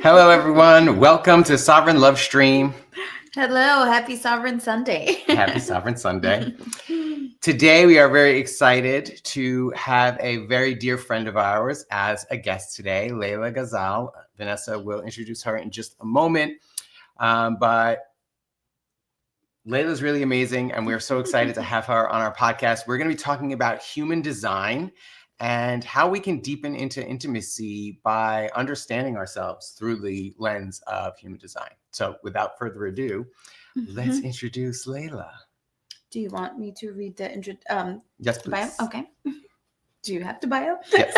Hello, everyone. Welcome to Sovereign Lovestream. Hello. Happy Sovereign Sunday. Happy Sovereign Sunday. Today, we are very excited to have a very dear friend of ours as a guest today, Leila Ghazal. Vanessa will introduce her in just a moment. But Leila's really amazing, and we're so excited to have her on our podcast. We're going to be talking about human design and how we can deepen into intimacy by understanding ourselves through the lens of human design. So without further ado, let's introduce Leila. Do you want me to read the intro? Yes, please. Bio? Okay. Do you have the bio? Yes.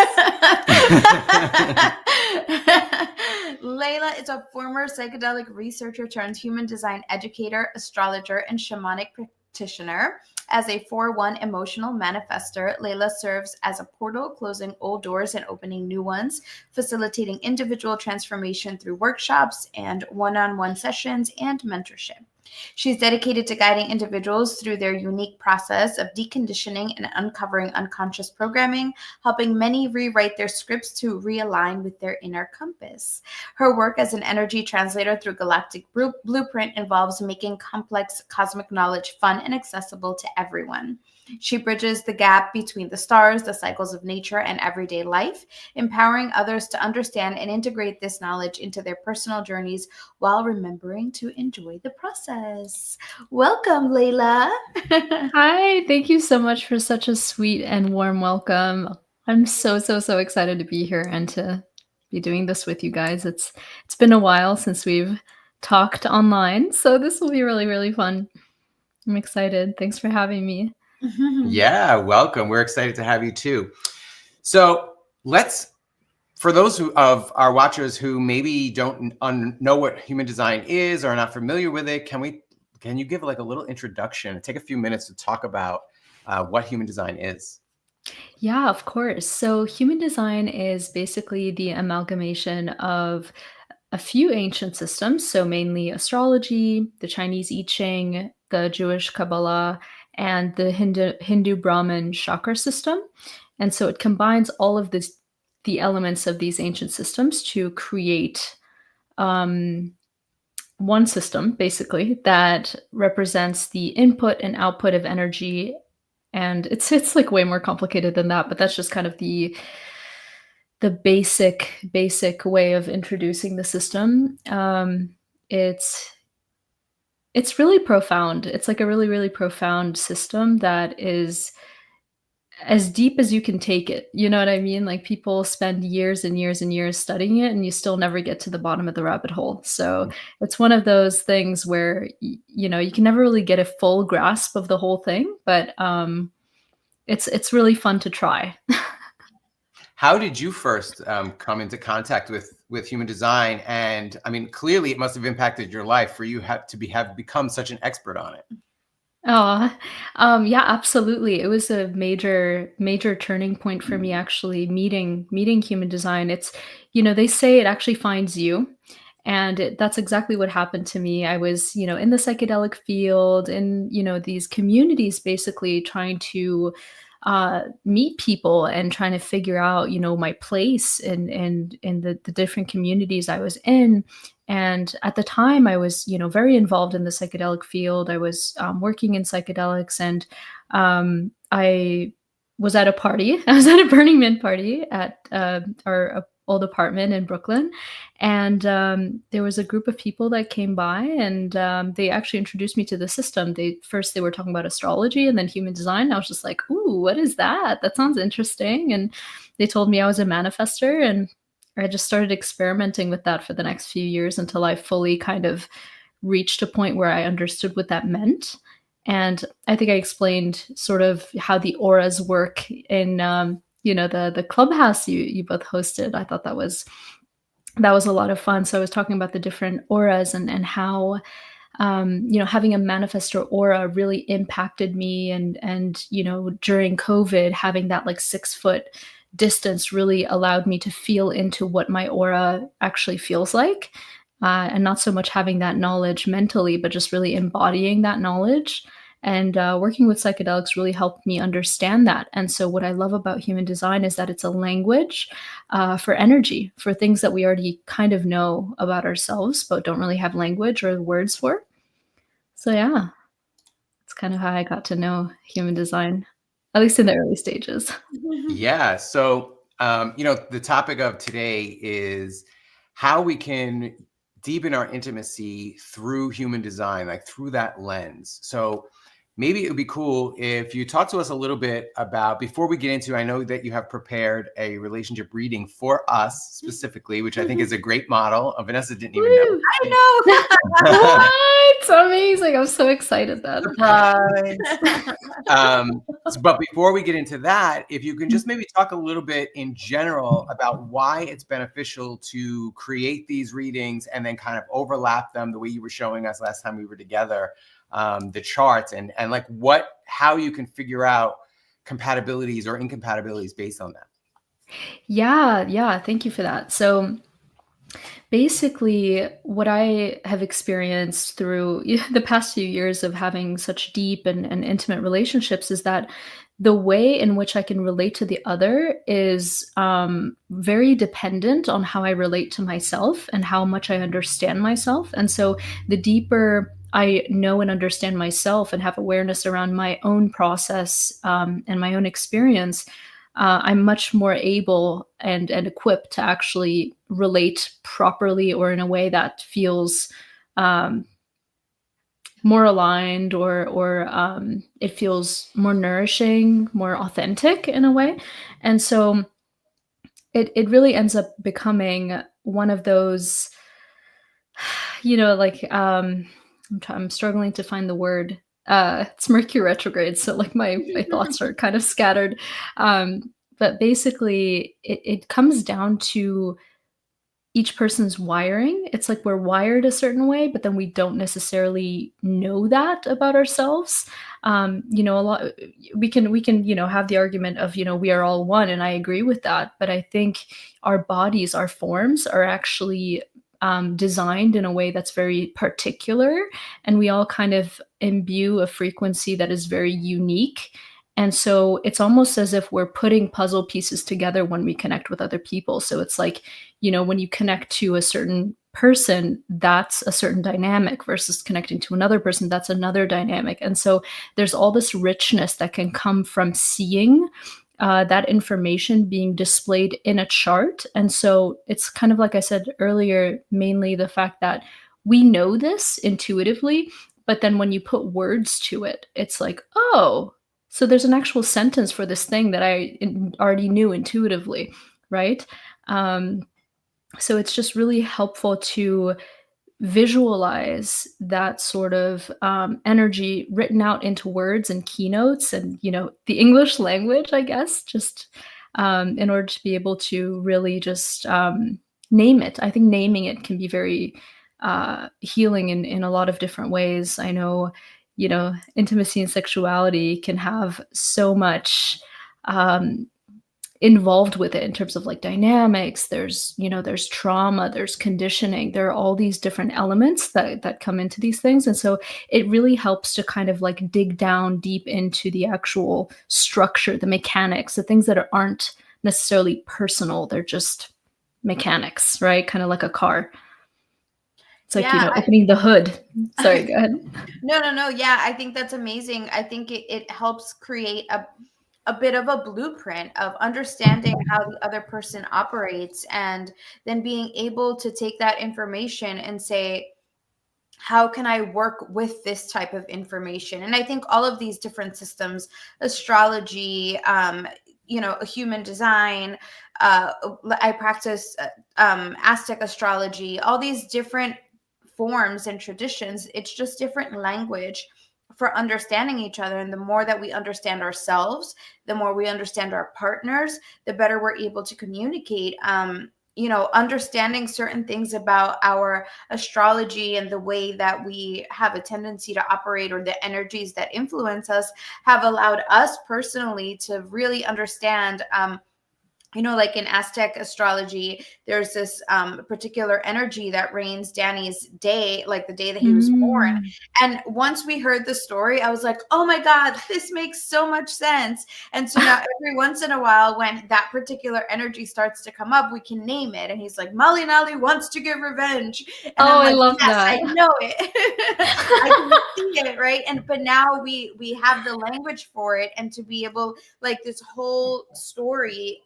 Leila is a former psychedelic researcher turned human design educator, astrologer, and shamanic practitioner. As a 4/1 emotional manifestor, Leila serves as a portal, closing old doors and opening new ones, facilitating individual transformation through workshops and one-on-one sessions and mentorship. She's dedicated to guiding individuals through their unique process of deconditioning and uncovering unconscious programming, helping many rewrite their scripts to realign with their inner compass. Her work as an energy translator through Galactic Blueprint involves making complex cosmic knowledge fun and accessible to everyone. She bridges the gap between the stars, the cycles of nature, and everyday life, empowering others to understand and integrate this knowledge into their personal journeys while remembering to enjoy the process. Welcome, Leila. Hi, thank you so much for such a sweet and warm welcome. I'm so excited to be here and to be doing this with you guys. It's been a while since we've talked online, so this will be really fun. I'm excited. Thanks for having me. Yeah, welcome. We're excited to have you too. So for those of our watchers who maybe don't know what human design is or are not familiar with it, can you give like a little introduction? Take a few minutes to talk about what human design is. Yeah, of course. So human design is basically the amalgamation of a few ancient systems, so mainly astrology, the Chinese I Ching, the Jewish Kabbalah, and the Hindu Brahmin chakra system. And so it combines all of the elements of these ancient systems to create one system, basically, that represents the input and output of energy. And it's like way more complicated than that, but that's just kind of the basic way of introducing the system. It's really profound. It's like a really profound system that is as deep as you can take it. You know what I mean? Like people spend years and years and years studying it and you still never get to the bottom of the rabbit hole. So it's one of those things where, you can never really get a full grasp of the whole thing, but it's really fun to try. How did you first come into contact with human design? And I mean, clearly it must have impacted your life for you have become such an expert on it. Yeah, absolutely. It was a major turning point for me, actually, meeting human design. It's, they say it actually finds you. And that's exactly what happened to me. I was, in the psychedelic field, in, these communities, basically trying to meet people and trying to figure out, my place in the different communities I was in. And at the time I was, very involved in the psychedelic field. I was working in psychedelics, and I was at a party. I was at a Burning Man party at our old apartment in Brooklyn. And there was a group of people that came by, and they actually introduced me to the system. First they were talking about astrology and then human design. I was just like, ooh, what is that? That sounds interesting. And they told me I was a manifestor, and I just started experimenting with that for the next few years until I fully kind of reached a point where I understood what that meant. And I think I explained sort of how the auras work in the clubhouse you both hosted. I thought that was a lot of fun. So I was talking about the different auras and how having a manifestor aura really impacted me, and during COVID, having that like 6 foot distance really allowed me to feel into what my aura actually feels like, and not so much having that knowledge mentally, but just really embodying that knowledge. And working with psychedelics really helped me understand that. And so, what I love about human design is that it's a language for energy, for things that we already kind of know about ourselves, but don't really have language or words for. So, yeah, it's kind of how I got to know human design, at least in the early stages. Yeah. So, the topic of today is how we can deepen our intimacy through human design, like through that lens. So, maybe it would be cool if you talk to us a little bit about, before we get into, I know that you have prepared a relationship reading for us specifically, which I think is a great model. Vanessa didn't even know. Woo! I know. What? Amazing. I'm so excited then. Surprise. But before we get into that, if you can just maybe talk a little bit in general about why it's beneficial to create these readings and then kind of overlap them the way you were showing us last time we were together, the charts and like how you can figure out compatibilities or incompatibilities based on that. Yeah. Thank you for that. So, basically, what I have experienced through the past few years of having such deep and intimate relationships is that the way in which I can relate to the other is very dependent on how I relate to myself and how much I understand myself. And so the deeper I know and understand myself and have awareness around my own process and my own experience, I'm much more able and equipped to actually relate properly or in a way that feels more aligned, or it feels more nourishing, more authentic in a way. And so it really ends up becoming one of those, like I'm struggling to find the word. It's Mercury retrograde, so like my thoughts are kind of scattered. But basically, it comes down to each person's wiring. It's like we're wired a certain way, but then we don't necessarily know that about ourselves. A lot we can have the argument of we are all one, and I agree with that. But I think our bodies, our forms, are actually designed in a way that's very particular, and we all kind of imbue a frequency that is very unique. And so it's almost as if we're putting puzzle pieces together when we connect with other people. So it's like, when you connect to a certain person, that's a certain dynamic, versus connecting to another person, that's another dynamic. And so there's all this richness that can come from seeing that information being displayed in a chart. And so it's kind of like I said earlier, mainly the fact that we know this intuitively, but then when you put words to it, it's like, oh, so there's an actual sentence for this thing that I already knew intuitively, right? So it's just really helpful to visualize that sort of energy written out into words and keynotes and the English language, I guess, just in order to be able to really just name it. I think naming it can be very healing in a lot of different ways. I know intimacy and sexuality can have so much involved with it in terms of like dynamics. There's trauma, there's conditioning, there are all these different elements that come into these things. And so it really helps to kind of like dig down deep into the actual structure, the mechanics, the things that aren't necessarily personal. They're just mechanics, right? Kind of like a car. It's like, opening the hood. Sorry, go ahead. No. Yeah, I think that's amazing. I think it helps create a bit of a blueprint of understanding how the other person operates, and then being able to take that information and say, how can I work with this type of information? And I think all of these different systems, astrology, a human design. I practice Aztec astrology, all these different forms and traditions. It's just different language for understanding each other. And the more that we understand ourselves, the more we understand our partners, the better we're able to communicate. Understanding certain things about our astrology and the way that we have a tendency to operate, or the energies that influence us, have allowed us personally to really understand, like in Aztec astrology, there's this particular energy that reigns Danny's day, like the day that he was born. And once we heard the story, I was like, oh my God, this makes so much sense. And so now every once in a while, when that particular energy starts to come up, we can name it. And he's like, Mali Nali wants to give revenge. And I'm like, I love yes, that. I know it. I can see it, right? But now we have the language for it, and to be able, like, this whole story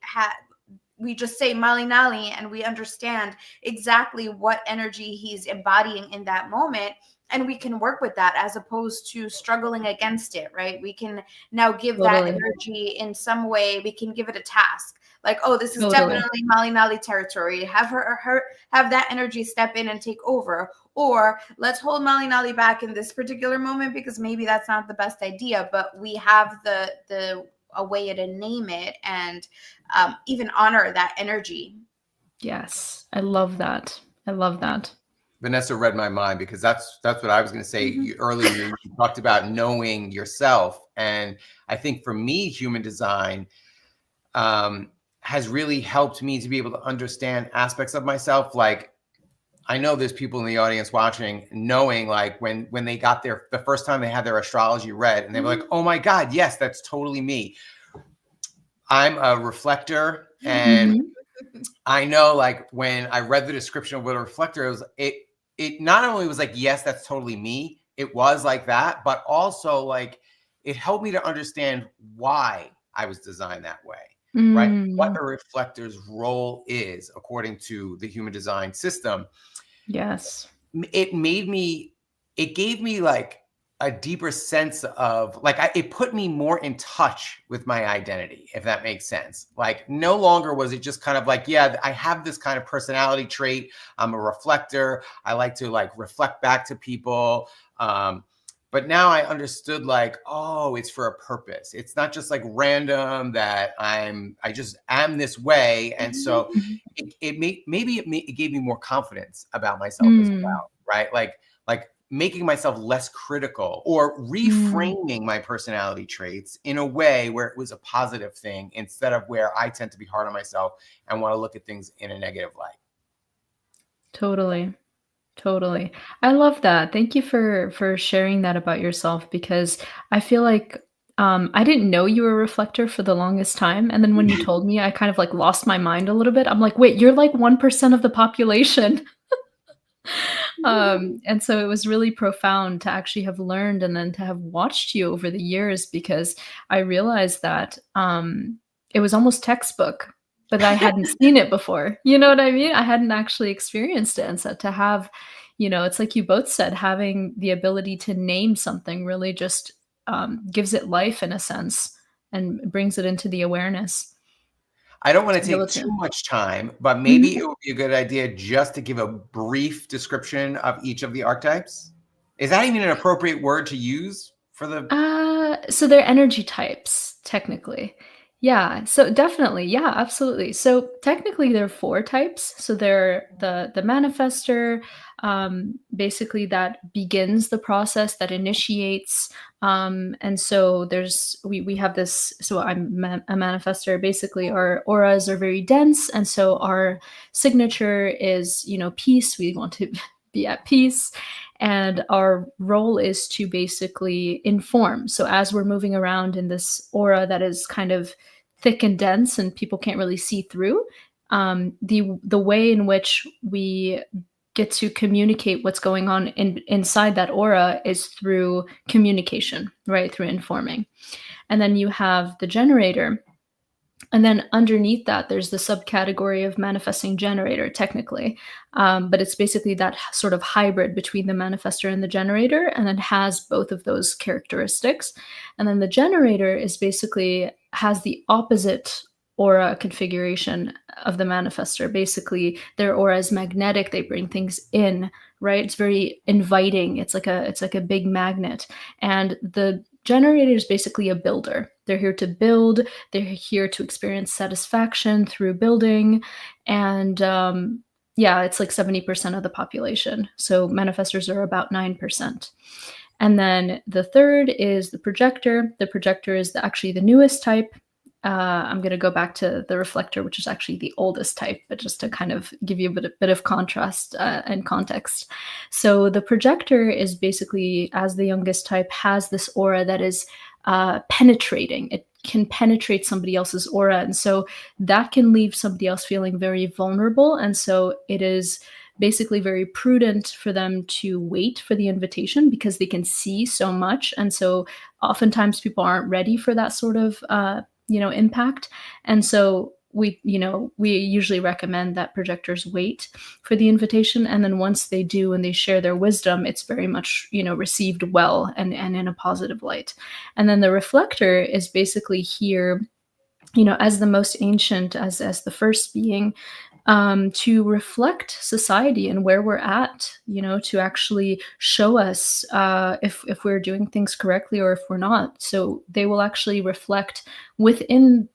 we just say Mali Nali, and we understand exactly what energy he's embodying in that moment. And we can work with that, as opposed to struggling against it, right? We can now give that energy in some way. We can give it a task, like, oh, this is definitely Mali Nali territory. Have have that energy step in and take over. Or let's hold Mali Nali back in this particular moment, because maybe that's not the best idea, but we have a way to name it, and even honor that energy. Yes, I love that. I love that. Vanessa read my mind, because that's what I was going to say. Earlier, you talked about knowing yourself, and I think for me, human design has really helped me to be able to understand aspects of myself. Like, I know there's people in the audience watching, knowing, like, when they got the first time they had their astrology read, and they were like, oh my God, yes, that's totally me. I'm a reflector, and I know, like, when I read the description of what a reflector is, it not only was like, yes, that's totally me, it was like that, but also, like, it helped me to understand why I was designed that way, right? What a reflector's role is according to the human design system. Yes. It gave me like a deeper sense of, like, it put me more in touch with my identity, if that makes sense. Like, no longer was it just kind of like, yeah, I have this kind of personality trait. I'm a reflector. I like to, like, reflect back to people. But now I understood, like, oh, it's for a purpose. It's not just like random that I just am this way. And so it gave me more confidence about myself as well, right? Like making myself less critical, or reframing my personality traits in a way where it was a positive thing, instead of where I tend to be hard on myself and want to look at things in a negative light. Totally. I love that. Thank you for sharing that about yourself, because I feel like I didn't know you were a reflector for the longest time, and then when you told me, I kind of, like, lost my mind a little bit. I'm like, wait, you're like 1% of the population. And so it was really profound to actually have learned, and then to have watched you over the years, because I realized that it was almost textbook, but I hadn't seen it before. You know what I mean? I hadn't actually experienced it. And so to have, it's like you both said, having the ability to name something really just gives it life, in a sense, and brings it into the awareness. I don't want to take too much time, but maybe it would be a good idea just to give a brief description of each of the archetypes. Is that even an appropriate word to use for the? So they're energy types, technically. Yeah. So definitely. Yeah, absolutely. So technically there are 4 types. So they're the manifester, basically that begins the process, that initiates. And so we have this, so I'm a manifester. Basically our auras are very dense. And so our signature is, peace. We want to be at peace. And our role is to basically inform. So as we're moving around in this aura that is kind of thick and dense and people can't really see through, the way in which we get to communicate what's going on inside that aura is through communication, right? Through informing. And then you have the generator. And then underneath that, there's the subcategory of manifesting generator, technically. But it's basically that sort of hybrid between the manifestor and the generator, and it has both of those characteristics. And then the generator is basically has the opposite aura configuration of the manifestor. Basically, their aura is magnetic. They bring things in, right? It's very inviting. It's like a big magnet. And the generator is basically a builder. They're here to build. They're here to experience satisfaction through building. And yeah, it's like 70% of the population. So manifestors are about 9%. And then the third is the projector. The projector is actually the newest type. I'm going to go back to the reflector, which is actually the oldest type, but just to kind of give you a bit of contrast and context. So the projector is basically, as the youngest type, has this aura that is penetrating. It can penetrate somebody else's aura. And so that can leave somebody else feeling very vulnerable. And so it is basically very prudent for them to wait for the invitation because they can see so much. And so oftentimes people aren't ready for that sort of impact. And so we usually recommend that projectors wait for the invitation. And then once they do and they share their wisdom, it's very much, received well and in a positive light. And then the reflector is basically here, as the most ancient, as the first being, to reflect society and where we're at, to actually show us if we're doing things correctly or if we're not. So they will actually reflect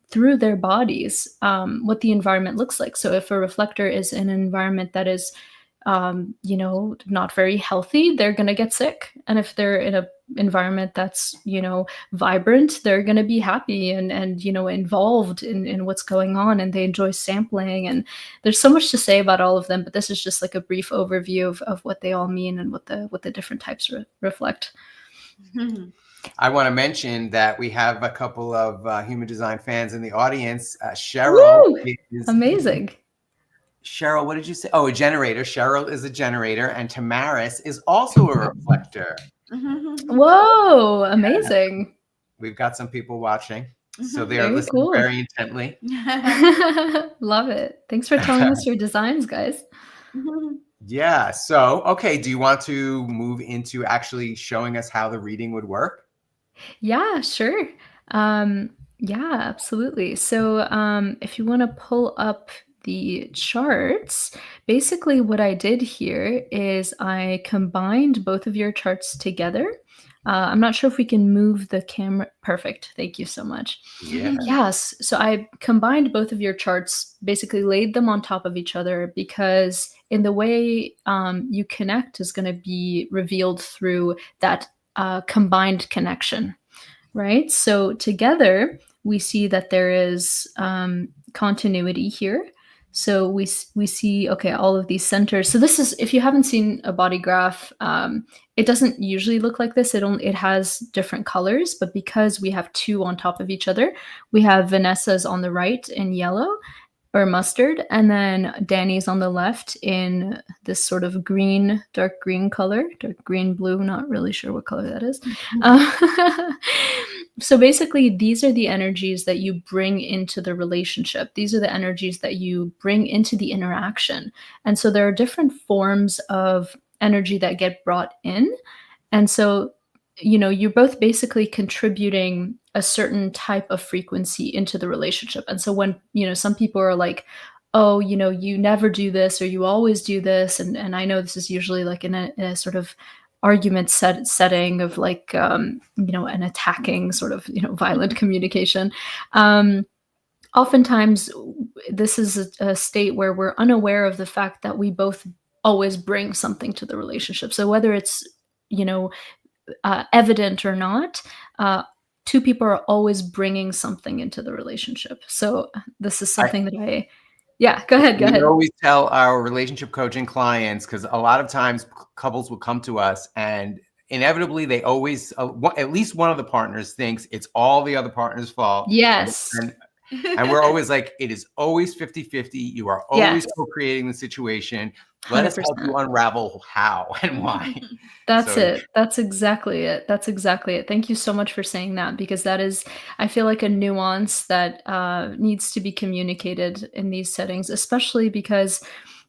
through their bodies what the environment looks like. So if a reflector is in an environment that is not very healthy, they're going to get sick. And if they're in an environment that's, vibrant, they're going to be happy and involved in what's going on, and they enjoy sampling. And there's so much to say about all of them, but this is just like a brief overview of what they all mean and what the different types reflect. I want to mention that we have a couple of human design fans in the audience. Cheryl is amazing. Cheryl, what did you say? Oh, a generator. Cheryl is a generator, and Tamaris is also a reflector. Whoa, amazing. We've got some people watching, so they are listening very intently. Love it. Thanks for telling us your designs, guys. Yeah, so, okay, do you want to move into actually showing us how the reading would work? Yeah, sure. Yeah, absolutely. So if you want to pull up the charts, basically what I did here is I combined both of your charts together. I'm not sure if we can move the camera. Perfect. Thank you so much. Yeah. Yes. So I combined both of your charts, basically laid them on top of each other, because in the way you connect is going to be revealed through that combined connection, right? So together we see that there is continuity here. So we see, okay, all of these centers. So this is, if you haven't seen a body graph, it doesn't usually look like this. It has different colors, but because we have two on top of each other, we have Vanessa's on the right in yellow or mustard, and then Danny's on the left in this sort of green, dark green color, dark green blue, not really sure what color that is. So basically, these are the energies that you bring into the relationship. These are the energies that you bring into the interaction. And so there are different forms of energy that get brought in. And so, you're both basically contributing a certain type of frequency into the relationship. And so when, some people are like, oh, you never do this, or you always do this. And I know this is usually like in a sort of argument setting of like, an attacking sort of, violent communication. Oftentimes this is a state where we're unaware of the fact that we both always bring something to the relationship. So whether it's, evident or not, two people are always bringing something into the relationship. So this is something yeah, go ahead. We always tell our relationship coaching clients, because a lot of times couples will come to us and inevitably they always, at least one of the partners thinks it's all the other partner's fault. Yes. And we're always like, it is always 50-50. You are always co-creating the situation. Let us help you unravel how and why. That's it. That's exactly it. That's exactly it. Thank you so much for saying that, because that is, I feel like, a nuance that needs to be communicated in these settings, especially because,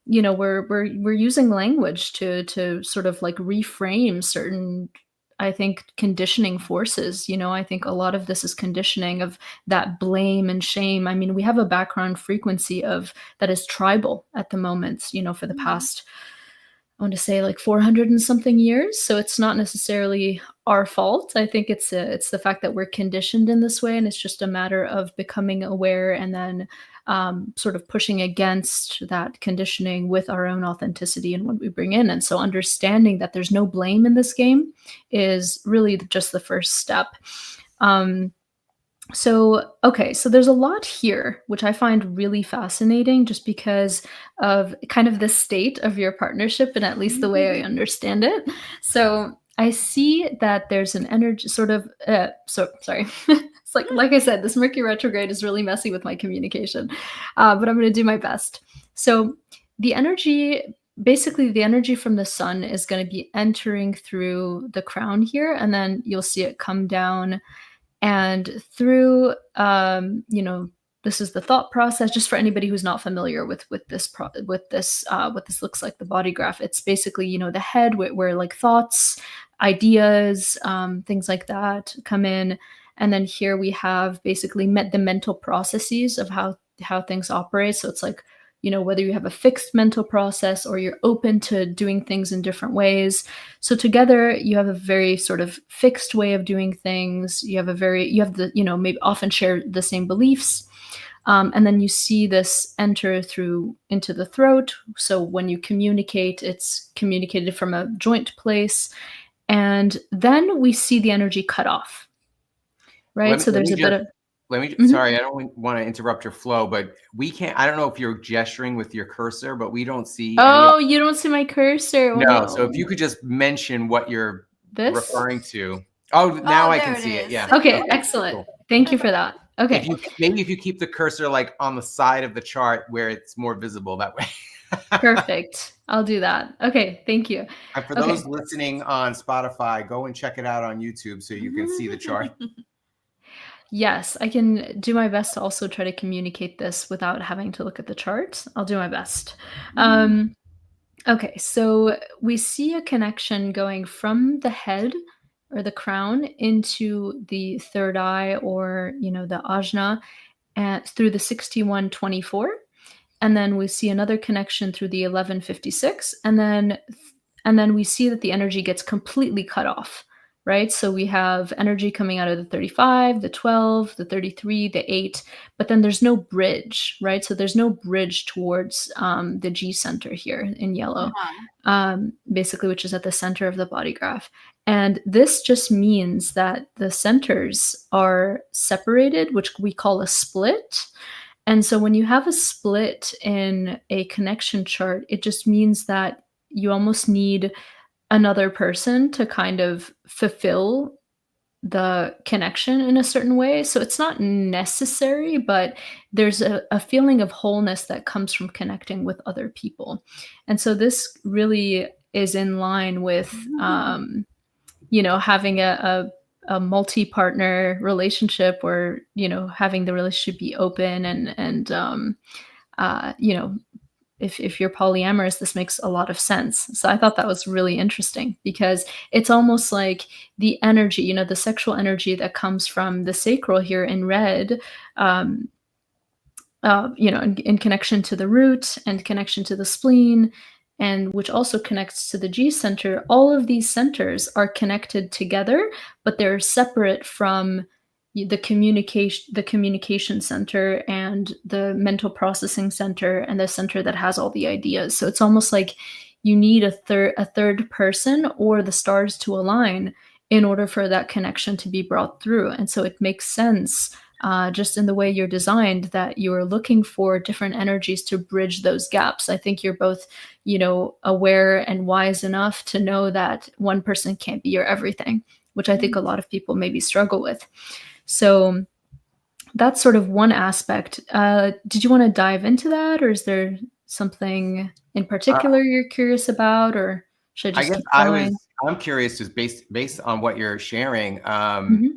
you know, we're using language to sort of like reframe certain, I think, conditioning forces. You know, I think a lot of this is conditioning of that blame and shame. I mean, we have a background frequency of that is tribal at the moment, you know, for the past, I want to say, like 400 and something years. So it's not necessarily our fault. I think it's the fact that we're conditioned in this way, and it's just a matter of becoming aware and then sort of pushing against that conditioning with our own authenticity and what we bring in. And so understanding that there's no blame in this game is really just the first step. So there's a lot here, which I find really fascinating just because of kind of the state of your partnership, and at least the way I understand it. So I see that there's an energy sort of, sorry. It's like I said, this Mercury retrograde is really messy with my communication, but I'm going to do my best. So the energy, basically the energy from the sun is going to be entering through the crown here, and then you'll see it come down and through, you know, this is the thought process. Just for anybody who's not familiar with what this looks like, the body graph. It's basically, you know, the head where like thoughts, ideas, things like that come in, and then here we have basically the mental processes of how things operate. So it's like, you know, whether you have a fixed mental process or you're open to doing things in different ways. So together you have a very sort of fixed way of doing things. You have the, you know, maybe often share the same beliefs. And then you see this enter into the throat. So when you communicate, it's communicated from a joint place. And then we see the energy cut off, right? So there's a bit of... Sorry, I don't want to interrupt your flow, but we can't, I don't know if you're gesturing with your cursor, but we don't see. Oh, you don't see my cursor? No. So if you could just mention what you're referring to. Oh, now I can see it. Yeah. Okay, excellent. Cool. Thank you for that. Okay. Maybe if you keep the cursor like on the side of the chart where it's more visible that way. Perfect. I'll do that. Okay, thank you. And for those listening on Spotify, go and check it out on YouTube so you can see the chart. Yes, I can do my best to also try to communicate this without having to look at the chart. I'll do my best. Okay, so we see a connection going from the head or the crown into the third eye, or, you know, the ajna, through the 6124. And then we see another connection through the 1156. And then we see that the energy gets completely cut off. Right? So we have energy coming out of the 35, the 12, the 33, the 8, but then there's no bridge, right? So there's no bridge towards the G center here in yellow, basically, which is at the center of the body graph. And this just means that the centers are separated, which we call a split. And so when you have a split in a connection chart, it just means that you almost need another person to kind of fulfill the connection in a certain way. So it's not necessary, but there's a feeling of wholeness that comes from connecting with other people. And so this really is in line with, you know, having a multi-partner relationship, or, you know, having the relationship be open and you know, if you're polyamorous, this makes a lot of sense. So I thought that was really interesting, because it's almost like the energy, you know, the sexual energy that comes from the sacral here in red, you know, in connection to the root and connection to the spleen, and which also connects to the G center. All of these centers are connected together, but they're separate from the communication center and the mental processing center and the center that has all the ideas. So it's almost like you need a third person or the stars to align in order for that connection to be brought through. And so it makes sense, just in the way you're designed, that you're looking for different energies to bridge those gaps. I think you're both, you know, aware and wise enough to know that one person can't be your everything, which I think a lot of people maybe struggle with. So that's sort of one aspect. Did you want to dive into that, or is there something in Uh, particular you're curious about, or should I I just guess keep going? I'm curious, just based on what you're sharing. Mhm.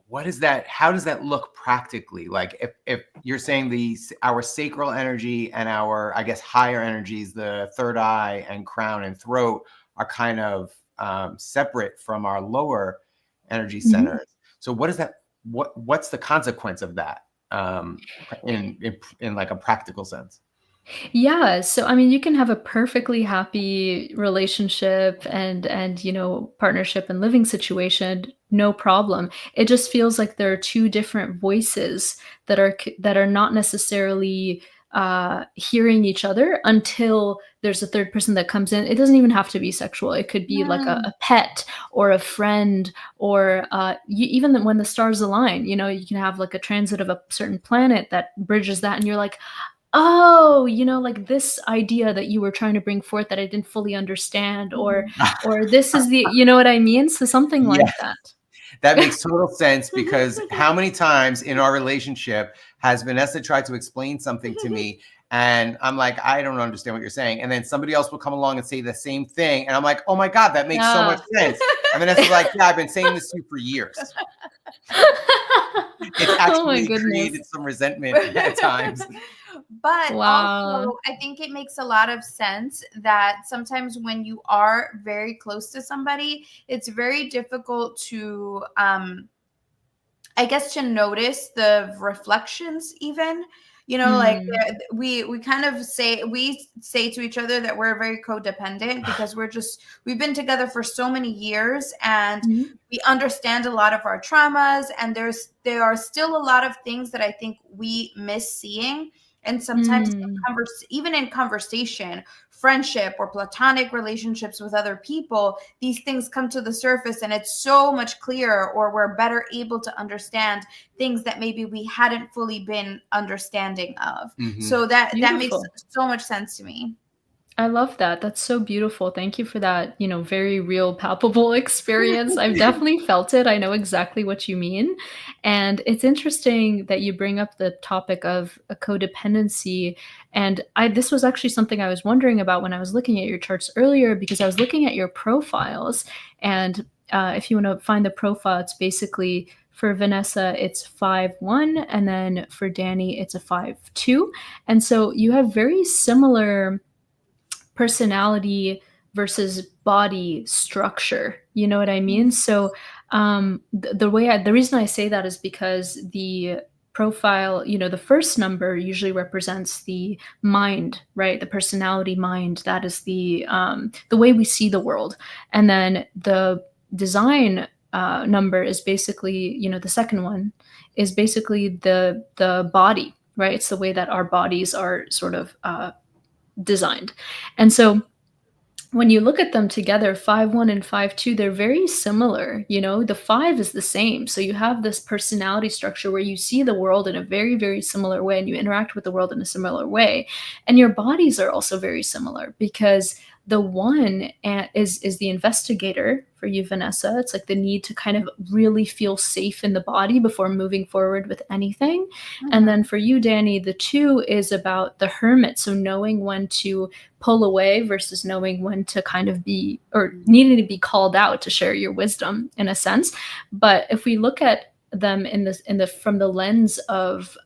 What is that? How does that look practically? Like if you're saying our sacral energy and our, I guess, higher energies, the third eye and crown and throat, are kind of separate from our lower energy Mhm. centers. So what is that? What's the consequence of that in like a practical sense? Yeah, so I mean, you can have a perfectly happy relationship and partnership and living situation, no problem. It just feels like there are two different voices that are not necessarily hearing each other until there's a third person that comes in. It doesn't even have to be sexual. It could be like Mm. a pet or a friend or even when the stars align. You can have like a transit of a certain planet that bridges that, and you're like, oh, like this idea that you were trying to bring forth that I didn't fully understand, or this is the, you know what I mean? So something Yeah, like that. that makes total sense, because how many times in our relationship has Vanessa tried to explain something to me and I'm like, I don't understand what you're saying. And then somebody else will come along and say the same thing. And I'm like, oh my God, that makes so much Yeah. sense. And Vanessa's like, yeah, I've been saying this to you for years. It's Oh my actually goodness. created some resentment at times. But Wow. also, I think it makes a lot of sense that sometimes when you are very close to somebody, it's very difficult to, I guess, to notice the reflections even. Like Mm. we kind of say to each other that we're very codependent because we've been together for so many years, and Mhm. we understand a lot of our traumas, and there are still a lot of things that I think we miss seeing. And sometimes Mm. even in conversation, friendship or platonic relationships with other people, these things come to the surface and it's so much clearer, or we're better able to understand things that maybe we hadn't fully been understanding of. Mhm. So that makes Beautiful. so much sense to me. I love that. That's so beautiful. Thank you for that, very real, palpable experience. I've definitely felt it. I know exactly what you mean. And it's interesting that you bring up the topic of a codependency. And this was actually something I was wondering about when I was looking at your charts earlier, because I was looking at your profiles. And if you want to find the profile, it's basically for Vanessa, it's 5-1. And then for Danny, it's a 5-2. And so you have very similar personality versus body structure. You know what I mean? So the reason I say that is because the profile, the first number usually represents the mind, right? The personality mind. That is the way we see the world. And then the design number is basically, the second one is basically the body, right? It's the way that our bodies are sort of designed. And so when you look at them together, 5-1 and 5-2, they're very similar. The 5 is the same. So you have this personality structure where you see the world in a very, very similar way and you interact with the world in a similar way. And your bodies are also very similar, because the 1 is the investigator for you, Vanessa. It's like the need to kind of really feel safe in the body before moving forward with anything. And Mhm. then for you, Danny, the 2 is about the hermit. So knowing when to pull away versus knowing when to kind of be, or needing to be called out to share your wisdom in a sense. But if we look at them from the lens of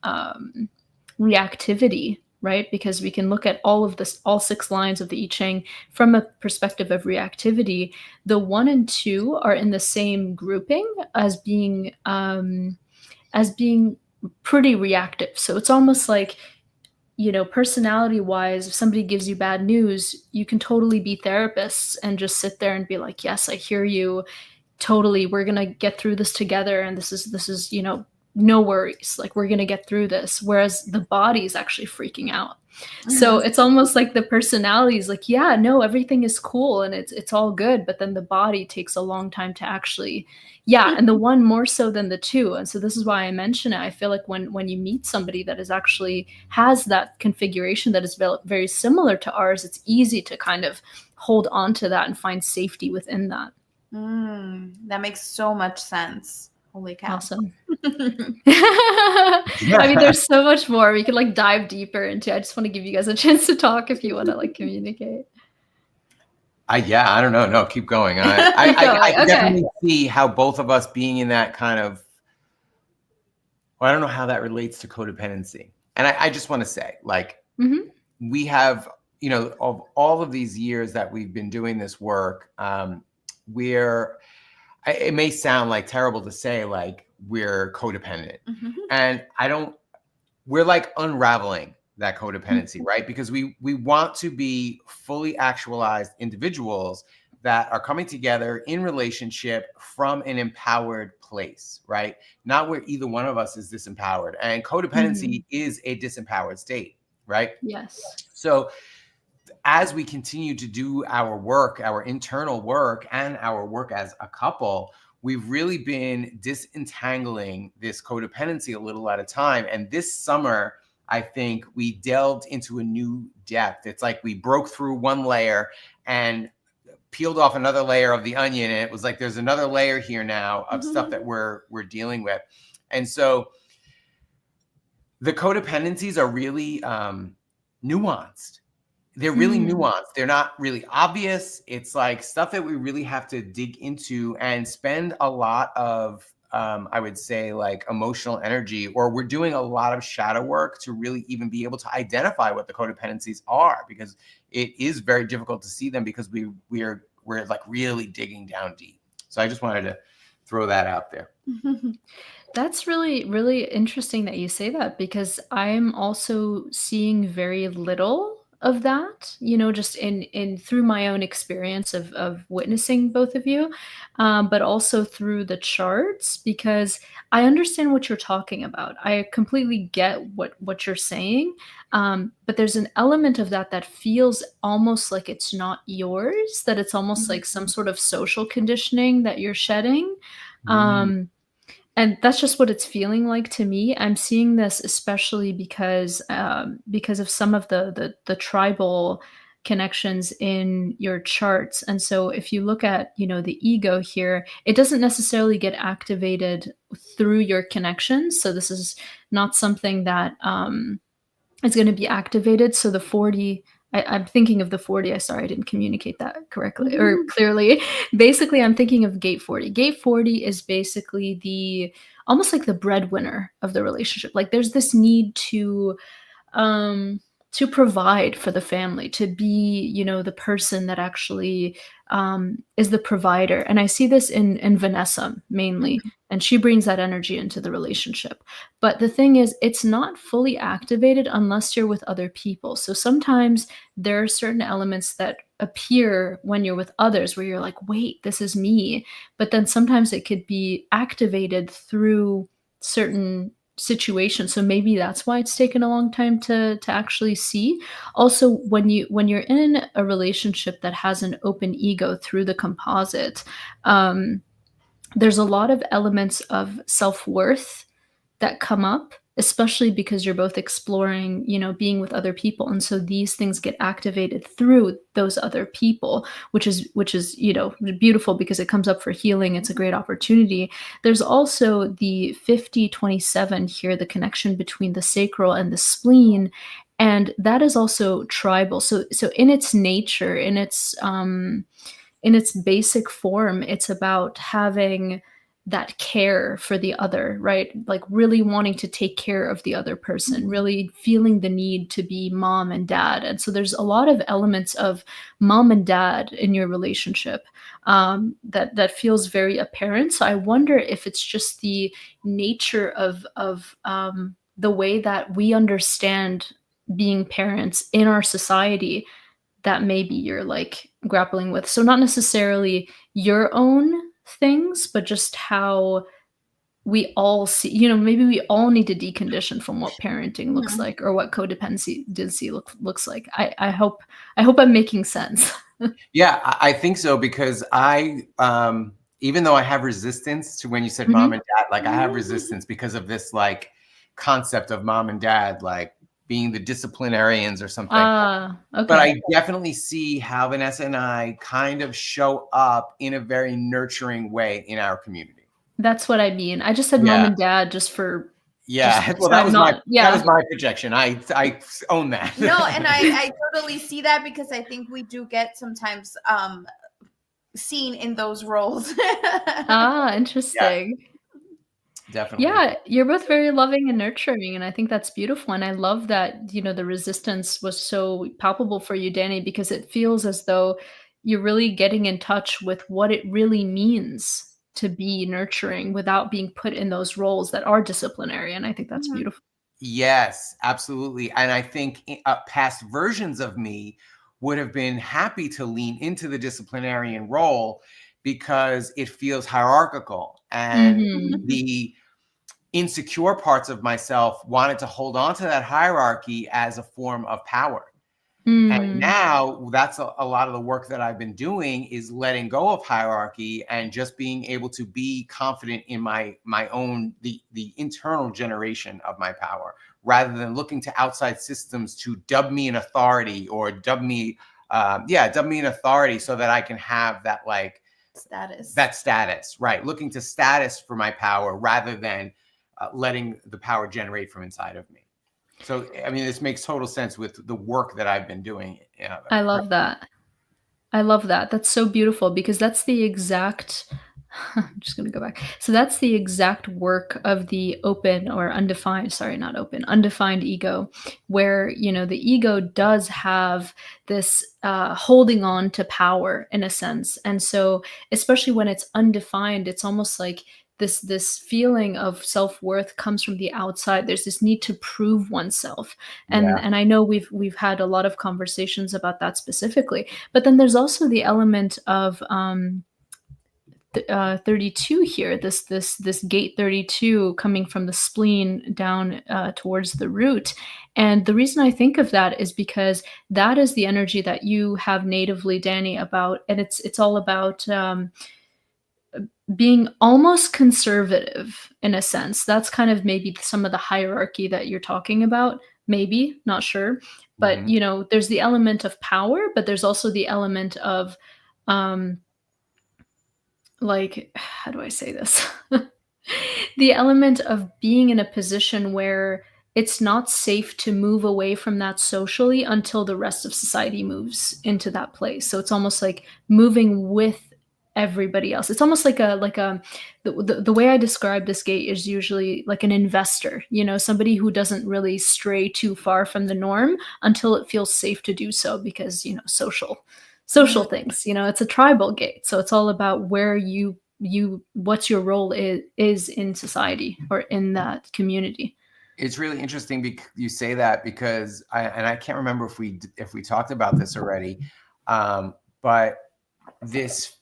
reactivity, right? Because we can look at all 6 lines of the I Ching from a perspective of reactivity. The 1 and 2 are in the same grouping as being pretty reactive. So it's almost like, personality wise, if somebody gives you bad news, you can totally be therapists and just sit there and be like, yes, I hear you. Totally. We're going to get through this together. And this is, no worries. Like, we're going to get through this. Whereas the body is actually freaking out. So Mhm. it's almost like the personality is like, yeah, no, everything is cool and it's all good. But then the body takes a long time to actually, yeah, and the 1 more so than the 2. And so this is why I mention it. I feel like when you meet somebody that is actually has that configuration that is very similar to ours, it's easy to kind of hold on to that and find safety within that. That makes so much sense. Holy cow. Awesome. I mean, there's so much more we could like dive deeper into. I just want to give you guys a chance to talk if you want to like communicate. Yeah, I don't know. No, keep going. I can Okay. definitely see how both of us being in that kind of, well, I don't know how that relates to codependency. And I just want to say, like, we have, you know, of all of these years that we've been doing this work, it may sound like terrible to say, like, we're codependent. And we're like unraveling that codependency, right? Because we want to be fully actualized individuals that are coming together in relationship from an empowered place, right? Not where either one of us is disempowered. And codependency is a disempowered state, right? Yes. So as we continue to do our work, our internal work, and our work as a couple, we've really been disentangling this codependency a little at a time. And this summer, I think we delved into a new depth. It's like we broke through one layer and peeled off another layer of the onion. And it was like, there's another layer here now of stuff that we're dealing with. And so the codependencies are really nuanced. They're really nuanced. They're not really obvious. It's like stuff that we really have to dig into and spend a lot of, I would say, like emotional energy, or we're doing a lot of shadow work to really even be able to identify what the codependencies are, because it is very difficult to see them because we're like really digging down deep. So I just wanted to throw that out there. That's really, really interesting that you say that, because I'm also seeing very little of that, you know, just in through my own experience of witnessing both of you, but also through the charts, because I understand what you're talking about. I completely get what you're saying, but there's an element of that feels almost like it's not yours, that it's almost like some sort of social conditioning that you're shedding. And that's just what it's feeling like to me. I'm seeing this especially because of some of the tribal connections in your charts. And so if you look at, you know, the ego here, it doesn't necessarily get activated through your connections. So this is not something that is going to be activated. So the 40, I'm thinking of the 40. Sorry, I didn't communicate that correctly or clearly. Basically, I'm thinking of gate 40. Gate 40 is basically almost like the breadwinner of the relationship. Like there's this need to provide for the family, to be, you know, the person that actually is the provider. And I see this in Vanessa mainly, and she brings that energy into the relationship. But the thing is, it's not fully activated unless you're with other people. So sometimes there are certain elements that appear when you're with others where you're like, wait, this is me. But then sometimes it could be activated through certain situation. So maybe that's why it's taken a long time to actually see. Also, when you're in a relationship that has an open ego through the composite, there's a lot of elements of self-worth that come up, especially because you're both exploring, you know, being with other people. And so these things get activated through those other people, which is, you know, beautiful because it comes up for healing. It's a great opportunity. There's also the 50-27 here, the connection between the sacral and the spleen. And that is also tribal. So in its nature, in its basic form, it's about having that care for the other, right? Like really wanting to take care of the other person, really feeling the need to be mom and dad. And so there's a lot of elements of mom and dad in your relationship that feels very apparent. So I wonder if it's just the nature of the way that we understand being parents in our society that maybe you're like grappling with. So not necessarily your own things, but just how we all see, you know, maybe we all need to decondition from what parenting looks like, or what codependency looks like. I hope I'm making sense. Yeah, I think so, because I, even though I have resistance to when you said mom and dad, like I have resistance because of this like concept of mom and dad, like being the disciplinarians or something. Okay. But I definitely see how Vanessa and I kind of show up in a very nurturing way in our community. That's what I mean. I just said mom Yeah. and dad just for Yeah. so I'm not, That was my projection. I own that. No, and I totally see that, because I think we do get sometimes seen in those roles. Ah, interesting. Definitely. Yeah, you're both very loving and nurturing, and I think that's beautiful, and I love that, the resistance was so palpable for you, Danny, because it feels as though you're really getting in touch with what it really means to be nurturing without being put in those roles that are disciplinary, and I think that's Mhm. beautiful. Yes, absolutely. And I think past versions of me would have been happy to lean into the disciplinarian role because it feels hierarchical. And Mhm. the insecure parts of myself wanted to hold on to that hierarchy as a form of power. And Mm. now that's a lot of the work that I've been doing is letting go of hierarchy and just being able to be confident in my own the internal generation of my power, rather than looking to outside systems to dub me an authority or dub me an authority so that I can have that status, right? Looking to status for my power rather than letting the power generate from inside of me. So, I mean, this makes total sense with the work that I've been doing. I love that. I love that. That's so beautiful because that's the exact I'm just gonna go back. So that's the exact work of the open or undefined, sorry, not open, undefined ego, where, the ego does have this holding on to power in a sense. And so, especially when it's undefined, it's almost like this feeling of self-worth comes from the outside. There's this need to prove oneself. And Yeah. and I know we've had a lot of conversations about that specifically. But then there's also the element of 32 here, this gate 32 coming from the spleen down towards the root. And the reason I think of that is because that is the energy that you have natively, Danny, about, and it's all about being almost conservative in a sense. That's kind of maybe some of the hierarchy that you're talking about, maybe, not sure. But Mhm. there's the element of power, but there's also the element of um like, how do I say this? The element of being in a position where it's not safe to move away from that socially until the rest of society moves into that place. So it's almost like moving with everybody else. It's almost like the way I describe this gate is usually like an investor, somebody who doesn't really stray too far from the norm until it feels safe to do so because, social things, it's a tribal gate. So it's all about where what's your role is in society or in that community. It's really interesting you say that because I can't remember if we talked about this already, but this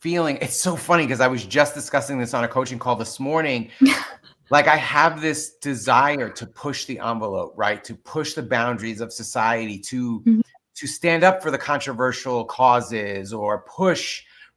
feeling, it's so funny because I was just discussing this on a coaching call this morning. Like I have this desire to push the envelope, right? To push the boundaries of society, to Mhm. stand up for the controversial causes or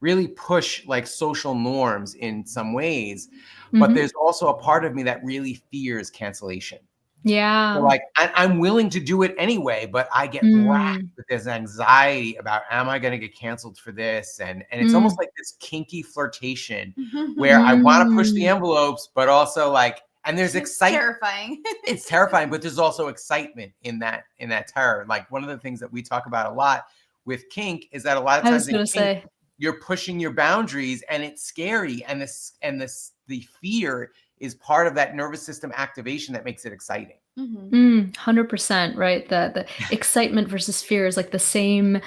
really push like social norms in some ways. But Mhm. there's also a part of me that really fears cancellation. So Yeah. like I'm willing to do it anyway, but I get racked Mm. with this anxiety about, am I going to get canceled for this? And it's almost Mm. like this kinky flirtation where I want to push the Mm. envelopes, but also like, and there's It's excitement. terrifying. It's terrifying, but there's also excitement in that terror. Like one of the things that we talk about a lot with kink is that a lot of I was times in gonna kink, say. you're pushing your boundaries and it's scary. And the fear is part of that nervous system activation that makes it exciting. 100%, right? The excitement versus fear is like the same,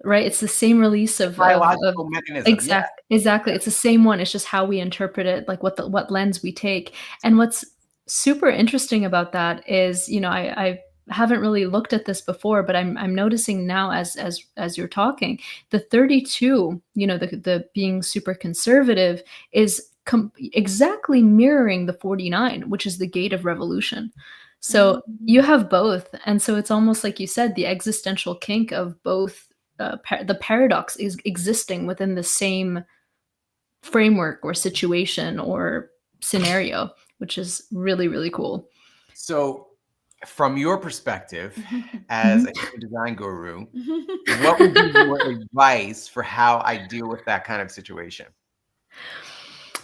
right? It's the same release of Biological mechanism. Yeah. exactly. It's the same one. It's just how we interpret it, like what lens we take. And what's super interesting about that is, I haven't really looked at this before, but I'm noticing now as you're talking, the 32, the being super conservative is exactly mirroring the 49, which is the gate of revolution. So you have both, and so it's almost like you said, the existential kink of both. The paradox is existing within the same framework or situation or scenario, which is really, really cool. So from your perspective as a Mhm. human design guru, what would be your advice for how I deal with that kind of situation?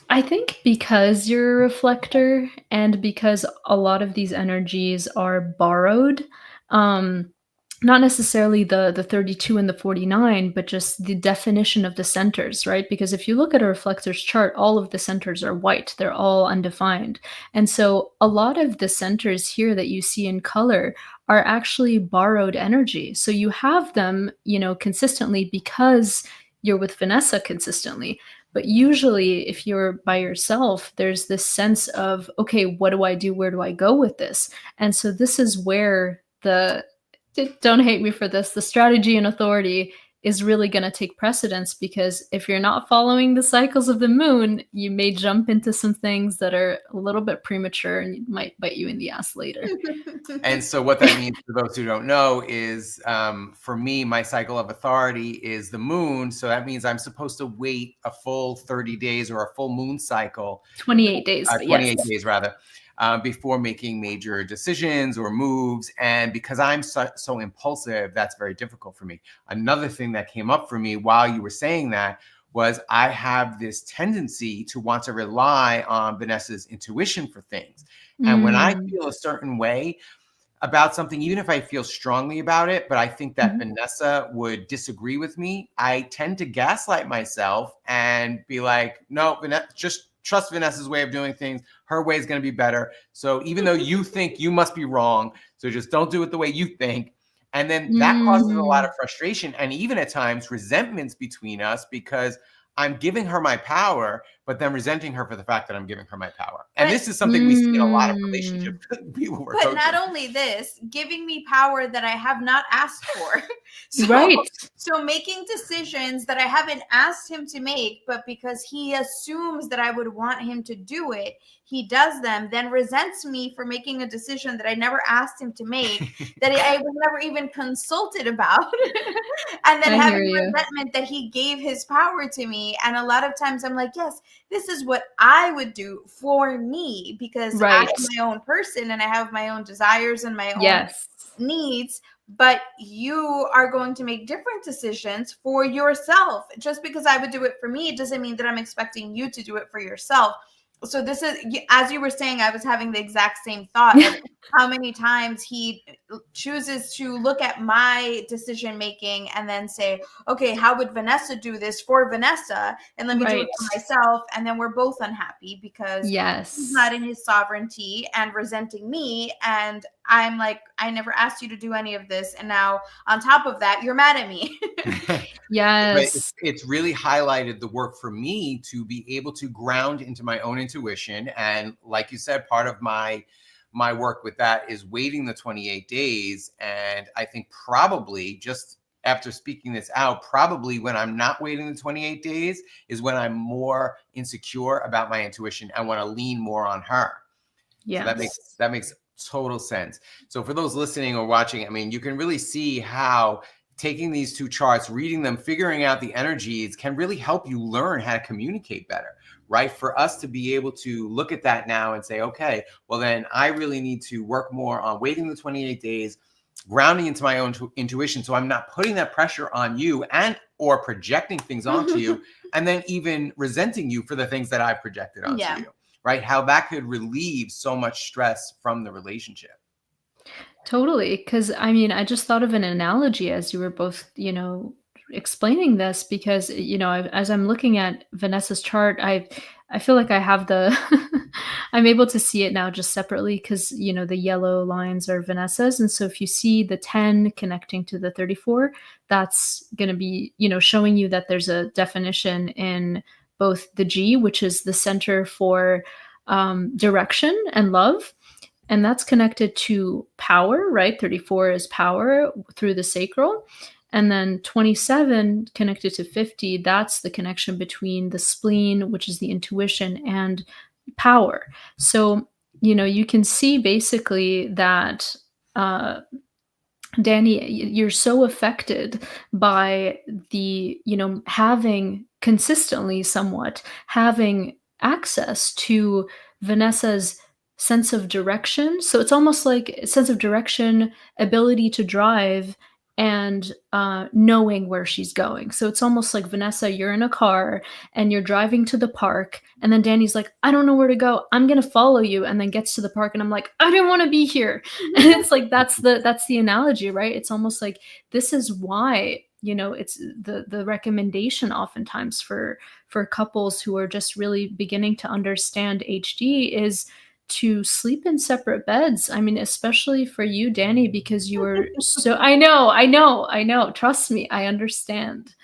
I think because you're a reflector and because a lot of these energies are borrowed, um, not necessarily the 32 and the 49, but just the definition of the centers, right? Because if you look at a reflector's chart, all of the centers are white, they're all undefined. And so a lot of the centers here that you see in color are actually borrowed energy. So you have them, consistently because you're with Vanessa consistently. But usually, if you're by yourself, there's this sense of, okay, what do I do? Where do I go with this? And so, this is where don't hate me for this, the strategy and authority is really going to take precedence, because if you're not following the cycles of the moon, you may jump into some things that are a little bit premature and might bite you in the ass later. And so what that means for those who don't know is, for me, my cycle of authority is the moon. So that means I'm supposed to wait a full 30 days or a full moon cycle, 28 days, but 28 yes. days rather, before making major decisions or moves. And because I'm so impulsive, that's very difficult for me. Another thing that came up for me while you were saying that was I have this tendency to want to rely on Vanessa's intuition for things. And when I Mm. feel a certain way about something, even if I feel strongly about it, but I think that Mhm. Vanessa would disagree with me, I tend to gaslight myself and be like, no, Vanessa, just trust Vanessa's way of doing things. Her way is going to be better. So even though you think you must be wrong, so just don't do it the way you think. And then that causes a lot Mm. of frustration and even at times resentments between us, because I'm giving her my power, but then resenting her for the fact that I'm giving her my power. And But- this is something we see in a lot of Mm. relationships with people we're But coaching. not only this, giving me power that I have not asked for. Right. So making decisions that I haven't asked him to make, but because he assumes that I would want him to do it, he does them, then resents me for making a decision that I never asked him to make, that I was never even consulted about. And then I hear having you. resentment that he gave his power to me. And a lot of times I'm like, yes, this is what I would do for me, because I Right. am my own person and I have my own desires and my own Yes. needs. But you are going to make different decisions for yourself. Just because I would do it for me, it doesn't mean that I'm expecting you to do it for yourself. So this is, as you were saying, I was having the exact same thought of how many times he chooses to look at my decision making and then say, okay, how would Vanessa do this for Vanessa? And let me do it for Right. myself. And then we're both unhappy because Yes. he's not in his sovereignty and resenting me. And I'm like, I never asked you to do any of this. And now on top of that, you're mad at me. But Yes. it's really highlighted the work for me to be able to ground into my own intuition. And like you said, part of my work with that is waiting the 28 days. And I think probably just after speaking this out, probably when I'm not waiting the 28 days is when I'm more insecure about my intuition. I want to lean more on her. Yes. So that makes total sense. So for those listening or watching, I mean, you can really see how taking these two charts, reading them, figuring out the energies can really help you learn how to communicate better, right? For us to be able to look at that now and say, okay, well then I really need to work more on waiting the 28 days, grounding into my own intuition. So I'm not putting that pressure on you and or projecting things onto you, and then even resenting you for the things that I projected onto you, right? How that could relieve so much stress from the relationship. Totally. Because I mean, I just thought of an analogy as you were both, explaining this, because, as I'm looking at Vanessa's chart, I feel like I have the I'm able to see it now just separately, because, the yellow lines are Vanessa's. And so if you see the 10 connecting to the 34, that's going to be, showing you that there's a definition in both the G, which is the center for direction and love. And that's connected to power, right? 34 is power through the sacral. And then 27 connected to 50, that's the connection between the spleen, which is the intuition, and power. So, you can see basically that, Danny, you're so affected by the, having consistently somewhat having access to Vanessa's sense of direction. So it's almost like a sense of direction, ability to drive, and knowing where she's going. So it's almost like, Vanessa, you're in a car and you're driving to the park, and then Danny's like, I don't know where to go, I'm gonna follow you, and then gets to the park and I'm like, I didn't want to be here. And it's like, that's the analogy, right? It's almost like, this is why, it's the recommendation oftentimes for couples who are just really beginning to understand HD is to sleep in separate beds. I mean, especially for you, Danny, because you are so, I know. Trust me, I understand.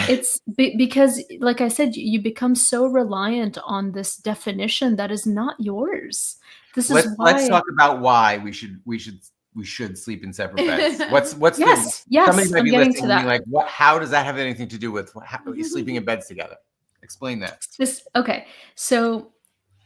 It's because, like I said, you become so reliant on this definition that is not yours. This is why. Let's talk about why we should sleep in separate beds. What's yes, somebody might I'm be getting listening to and being that. like, how does that have anything to do with sleeping in beds together? Explain that. Okay, so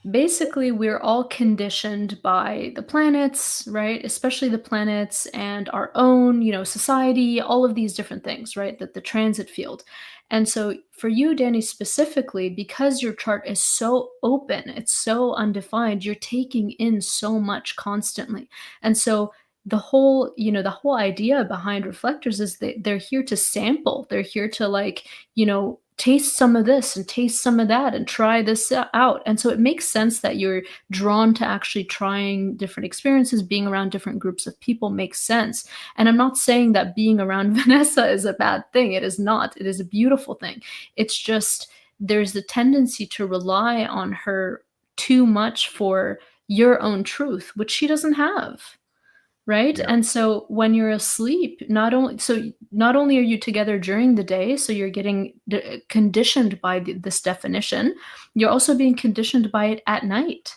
basically, we're all conditioned by the planets, right? Especially the planets and our own, society, all of these different things, right? That the transit field. And so for you, Danny, specifically, because your chart is so open, it's so undefined, you're taking in so much constantly. And so the whole idea behind reflectors is that they're here to sample. They're here to, like, taste some of this and taste some of that and try this out. And so it makes sense that you're drawn to actually trying different experiences. Being around different groups of people makes sense. And I'm not saying that being around Vanessa is a bad thing. It is not. It is a beautiful thing. It's just, there's the tendency to rely on her too much for your own truth, which she doesn't have. Right. Yeah. And so when you're asleep, not only are you together during the day, so you're getting conditioned by this definition, you're also being conditioned by it at night.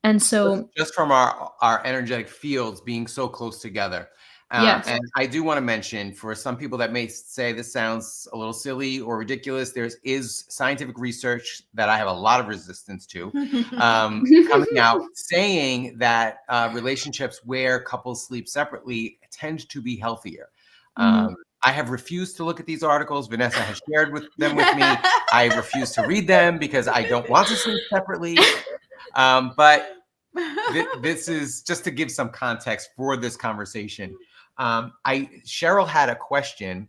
And so just from our energetic fields being so close together. Yes. And I do want to mention, for some people that may say this sounds a little silly or ridiculous, there is scientific research that I have a lot of resistance to, coming out saying that relationships where couples sleep separately tend to be healthier. I have refused to look at these articles. Vanessa has shared them with me. I refuse to read them because I don't want to sleep separately. But this is just to give some context for this conversation. Cheryl had a question.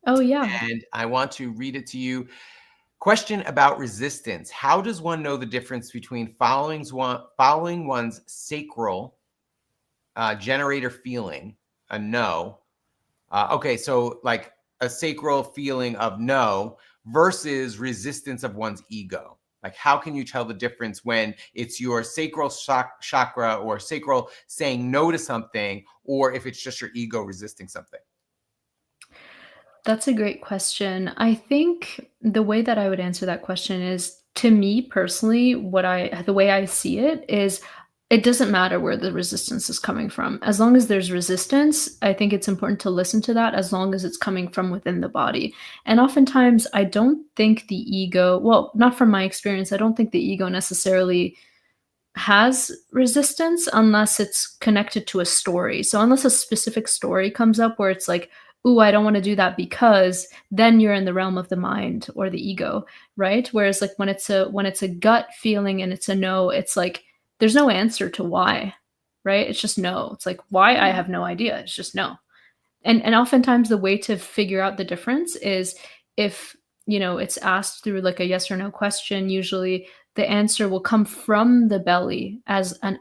Oh, yeah. And I want to read it to you. Question about resistance. How does one know the difference between following one's sacral generator feeling, a no? Okay, so like a sacral feeling of no versus resistance of one's ego. Like, how can you tell the difference when it's your sacral chakra or sacral saying no to something, or if it's just your ego resisting something? That's a great question. I think the way that I would answer that question is, to me personally, the way I see it is, it doesn't matter where the resistance is coming from. As long as there's resistance, I think it's important to listen to that, as long as it's coming from within the body. And oftentimes, I don't think the ego, well, not from my experience, I don't think the ego necessarily has resistance unless it's connected to a story. So unless a specific story comes up where it's like, ooh, I don't want to do that, because then you're in the realm of the mind or the ego, right? Whereas like when it's a gut feeling and it's a no, it's like, there's no answer to why, right? It's just no. It's like, why? I have no idea. It's just no. And oftentimes the way to figure out the difference is if, it's asked through like a yes or no question, usually the answer will come from the belly as an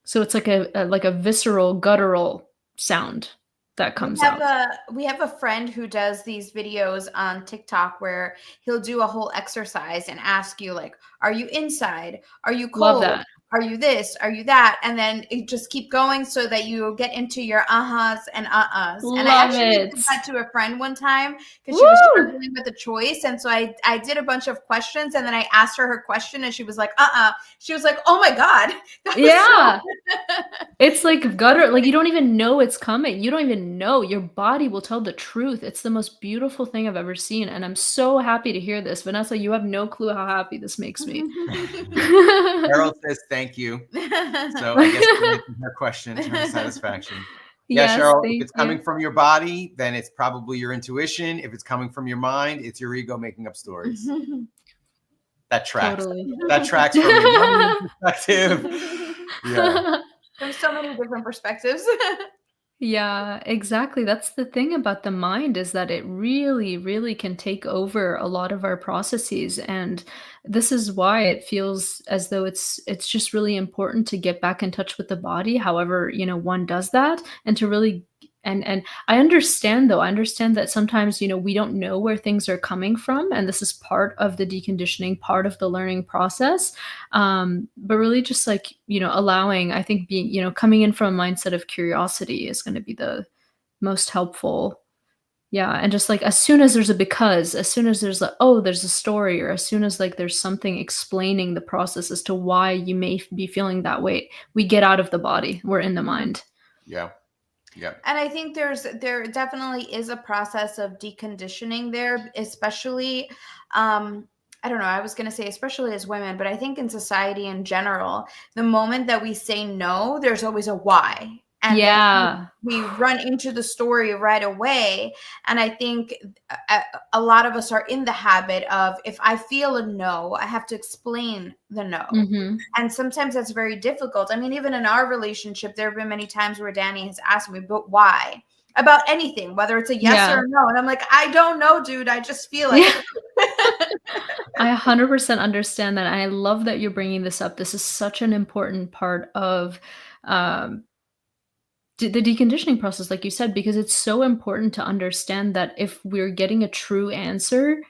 So it's like a visceral, guttural sound that comes out. We have a friend who does these videos on TikTok where he'll do a whole exercise and ask you, like, are you inside? Are you cold? Love that. Are you this? Are you that? And then it just keep going so that you get into your ahas and uh-uhs. And I actually did that to a friend one time because she was struggling with a choice. And so I did a bunch of questions, and then I asked her question, and she was like, She was like, oh my God. Yeah. It's like gutter, like you don't even know it's coming. You don't even know. Your body will tell the truth. It's the most beautiful thing I've ever seen. And I'm so happy to hear this. Vanessa, you have no clue how happy this makes me. Carol says thank you. So I guess we're making her question to her satisfaction. Yeah, yes, Cheryl, if it's coming from your body, then it's probably your intuition. If it's coming from your mind, it's your ego making up stories. That tracks. Totally. That tracks from your perspective. Yeah. There's so many different perspectives. Yeah, exactly. That's the thing about the mind, is that it really, really can take over a lot of our processes. And this is why it feels as though it's just really important to get back in touch with the body, however, one does that, and to really and I understand though. I understand that sometimes, we don't know where things are coming from, and this is part of the deconditioning, part of the learning process. But really just like, allowing, I think being, coming in from a mindset of curiosity is going to be the most helpful. Yeah. And just like, as soon as there's a because, as soon as there's like, oh, there's a story, or as soon as like there's something explaining the process as to why you may be feeling that way, we get out of the body, we're in the mind. Yeah. Yeah. And I think there definitely is a process of deconditioning there, especially I don't know, I was going to say especially as women, but I think in society in general, the moment that we say no, there's always a why. And then Yeah. we run into the story right away. And I think a lot of us are in the habit of, if I feel a no, I have to explain the no. Mm-hmm. And sometimes that's very difficult. I mean, even in our relationship, there have been many times where Danny has asked me, but why? About anything, whether it's a yes or a no. And I'm like, I don't know, dude. I just feel it. Yeah. I 100% understand that. And I love that you're bringing this up. This is such an important part of the deconditioning process, like you said, because it's so important to understand that if we're getting a true answer,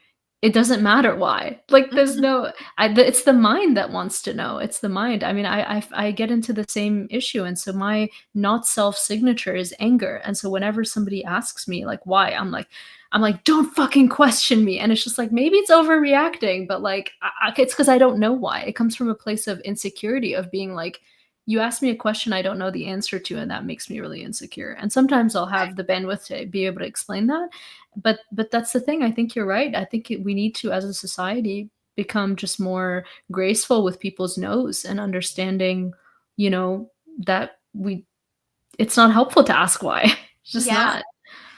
it doesn't matter why. Like, there's no, it's the mind that wants to know. It's the mind. I mean, I get into the same issue, and so my not self signature is anger. And so whenever somebody asks me like why, I'm like, don't fucking question me. And it's just like, maybe it's overreacting, but like, it's because I don't know why. It comes from a place of insecurity, of being like, you ask me a question I don't know the answer to, and that makes me really insecure. And sometimes I'll have the bandwidth to be able to explain that. But that's the thing. I think you're right. I think we need to, as a society, become just more graceful with people's no's, and understanding, that it's not helpful to ask why. It's just not.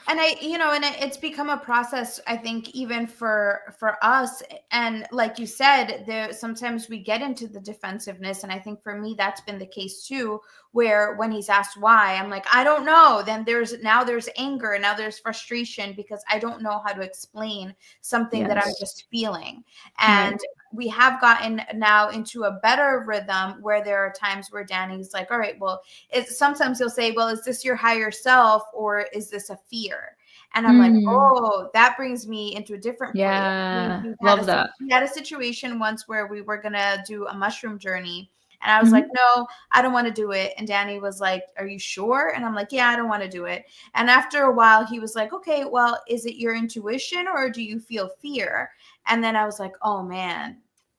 And it's become a process, I think, even for us. And like you said, sometimes we get into the defensiveness. And I think for me, that's been the case too, where when he's asked why, I'm like, I don't know. Then there's anger, and now there's frustration, because I don't know how to explain something that I'm just feeling. And we have gotten now into a better rhythm, where there are times where Danny's like, all right, well, sometimes he'll say, well, is this your higher self, or is this a fear? And I'm like, oh, that brings me into a different place. Yeah. Love that. We had a situation once where we were going to do a mushroom journey. And I was like, no, I don't want to do it. And Danny was like, are you sure? And I'm like, yeah, I don't want to do it. And after a while, he was like, okay, well, is it your intuition, or do you feel fear? And then I was like, oh man,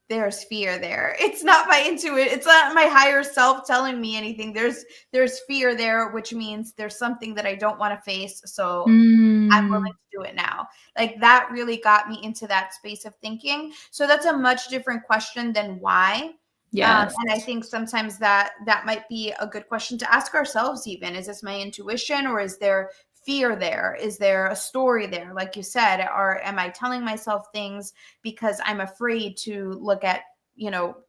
there's fear there. It's not my intuition. It's not my higher self telling me anything. There's fear there, which means there's something that I don't want to face. So I'm willing to do it now. Like, that really got me into that space of thinking. So that's a much different question than why. Yes. And I think sometimes that might be a good question to ask ourselves even. Is this my intuition, or is there fear there? Is there a story there, like you said? Or am I telling myself things because I'm afraid to look at,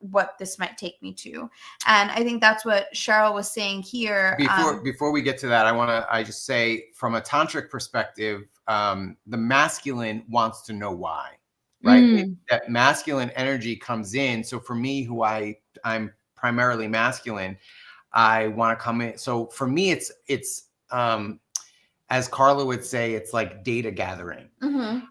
what this might take me to? And I think that's what Cheryl was saying here. Before we get to that, I just say, from a tantric perspective, the masculine wants to know why. Right? That masculine energy comes in. So for me, I'm primarily masculine, I want to come in. So for me, it's as Carla would say, it's like data gathering.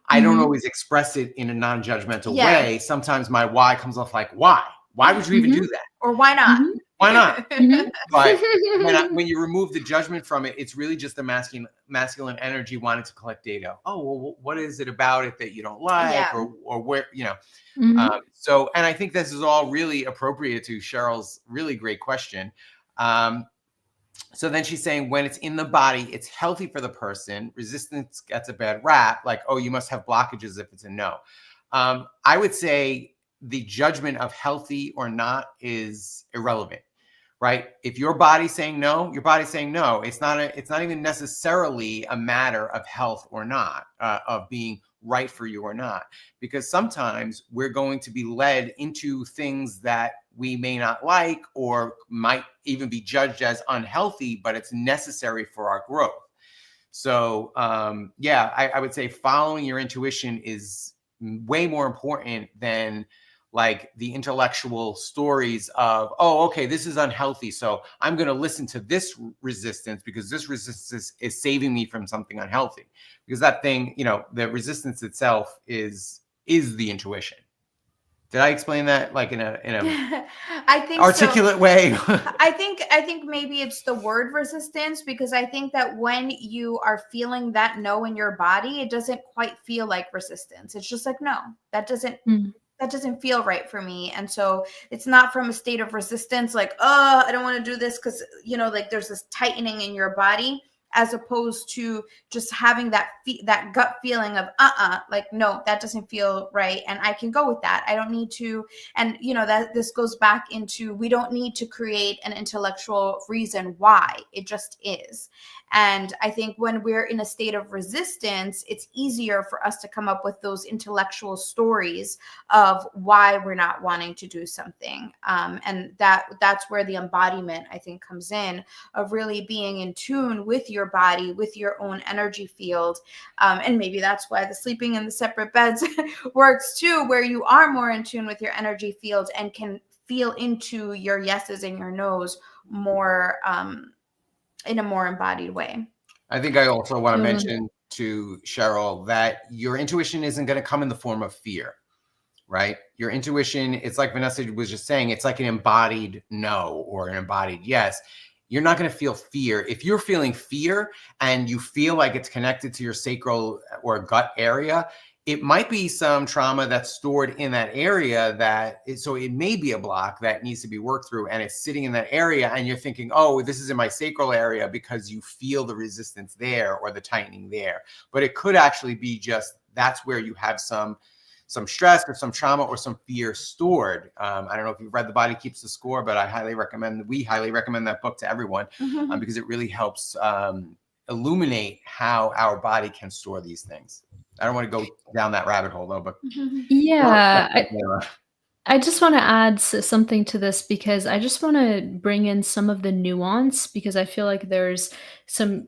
I don't always express it in a non-judgmental way. Sometimes my why comes off like, why? Why would you even do that? Or why not? Why not? But when you remove the judgment from it, it's really just the masculine energy wanting to collect data. Oh, well, what is it about it that you don't like, or where, so, and I think this is all really appropriate to Cheryl's really great question. So then she's saying, when it's in the body, it's healthy for the person. Resistance gets a bad rap, like, oh, you must have blockages if it's a no. I would say the judgment of healthy or not is irrelevant, right? If your body's saying no, your body's saying no. It's not even necessarily a matter of health or not, of being right for you or not. Because sometimes we're going to be led into things that we may not like or might even be judged as unhealthy, but it's necessary for our growth. So I would say following your intuition is way more important than like the intellectual stories of, oh, okay, this is unhealthy, so I'm going to listen to this resistance because this resistance is saving me from something unhealthy. Because that thing, the resistance itself is the intuition. Did I explain that like in a I think articulate way? I think maybe it's the word resistance, because I think that when you are feeling that no in your body, it doesn't quite feel like resistance. It's just like, no, that doesn't feel right for me. And so it's not from a state of resistance, like, oh, I don't want to do this, because like there's this tightening in your body, as opposed to just having that gut feeling of like, no, that doesn't feel right, and I can go with that. I don't need to. And that this goes back into, we don't need to create an intellectual reason why, it just is. And I think when we're in a state of resistance, it's easier for us to come up with those intellectual stories of why we're not wanting to do something. And that's where the embodiment, I think, comes in, of really being in tune with your body, with your own energy field. And maybe that's why the sleeping in the separate beds works too, where you are more in tune with your energy field and can feel into your yeses and your nos more, in a more embodied way. I think I also want to mention to Cheryl that your intuition isn't going to come in the form of fear, right? Your intuition, it's like Vanessa was just saying, it's like an embodied no or an embodied yes. You're not going to feel fear. If you're feeling fear and you feel like it's connected to your sacral or gut area, it might be some trauma that's stored in that area so it may be a block that needs to be worked through, and it's sitting in that area, and you're thinking, oh, this is in my sacral area, because you feel the resistance there or the tightening there. But it could actually be just that's where you have some stress or some trauma or some fear stored. I don't know if you've read The Body Keeps the Score, but we highly recommend that book to everyone, because it really helps illuminate how our body can store these things. I don't want to go down that rabbit hole though, but I just want to add something to this, because I just want to bring in some of the nuance, because I feel like there's some,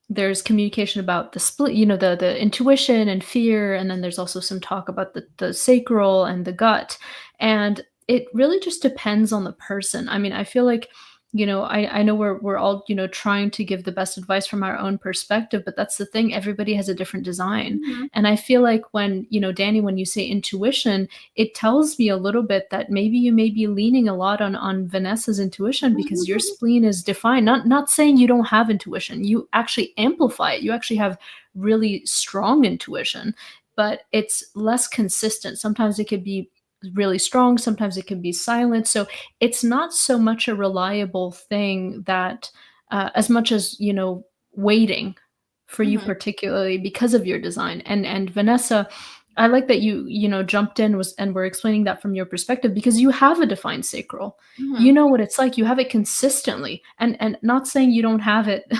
there's communication about the split, the intuition and fear, and then there's also some talk about the sacral and the gut, and it really just depends on the person. I mean, I feel like, I know we're all, trying to give the best advice from our own perspective, but that's the thing. Everybody has a different design. And I feel like when, Danny, when you say intuition, it tells me a little bit that maybe you may be leaning a lot on Vanessa's intuition, because your spleen is defined. Not saying you don't have intuition. You actually amplify it. You actually have really strong intuition, but it's less consistent. Sometimes it could be really strong, sometimes it can be silent. So it's not so much a reliable thing that as much as waiting for you, particularly because of your design. And Vanessa, I like that you jumped in and were explaining that from your perspective, because you have a defined sacral. You know what it's like. You have it consistently, and not saying you don't have it,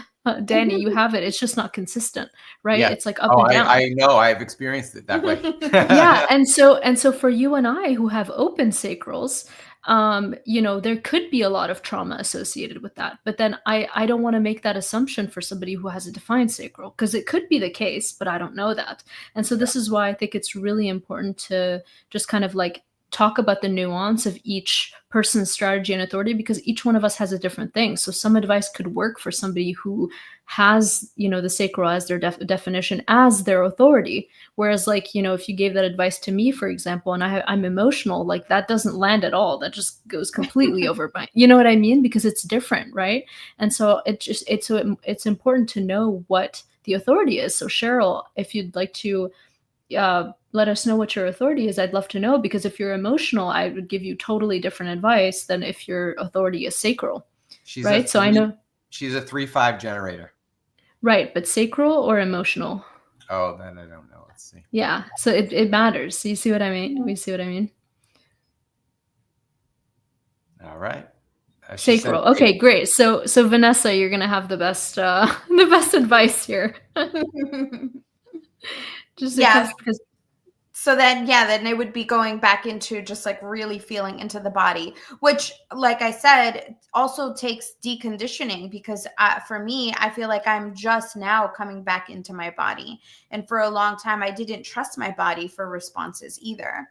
Danny, you have it. It's just not consistent, right? Yeah. It's like up and down. I know. I've experienced it that way. Yeah, and so for you and I who have open sacrals, there could be a lot of trauma associated with that. But then I don't want to make that assumption for somebody who has a defined sacral, because it could be the case, but I don't know that. And so this is why I think it's really important to just kind of like talk about the nuance of each person's strategy and authority, because each one of us has a different thing. So some advice could work for somebody who has, the sacral as their definition, as their authority. Whereas like, if you gave that advice to me, for example, and I'm emotional, like that doesn't land at all. That just goes completely over my, you know what I mean? Because it's different, right? And so it's important to know what the authority is. So Cheryl, if you'd like to let us know what your authority is, I'd love to know, because if you're emotional, I would give you totally different advice than if your authority is sacral. Right? So I know she's a 3-5 generator. Right, but sacral or emotional? Oh, then I don't know. Let's see. Yeah, so it matters. So you see what I mean? We see what I mean? All right. Sacral. Okay, great. So Vanessa, you're gonna have the best advice here. Just Yeah. because So then, then it would be going back into just like really feeling into the body, which, like I said, also takes deconditioning because for me, I feel like I'm just now coming back into my body. And for a long time, I didn't trust my body for responses either.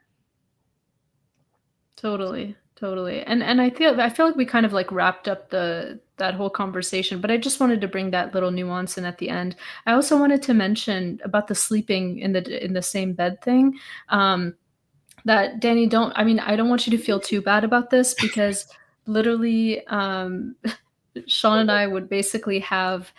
Totally. And I feel like we kind of like wrapped up that whole conversation, but I just wanted to bring that little nuance in at the end. I also wanted to mention about the sleeping in the same bed thing. That Danny, I don't want you to feel too bad about this because literally Sean and I would basically have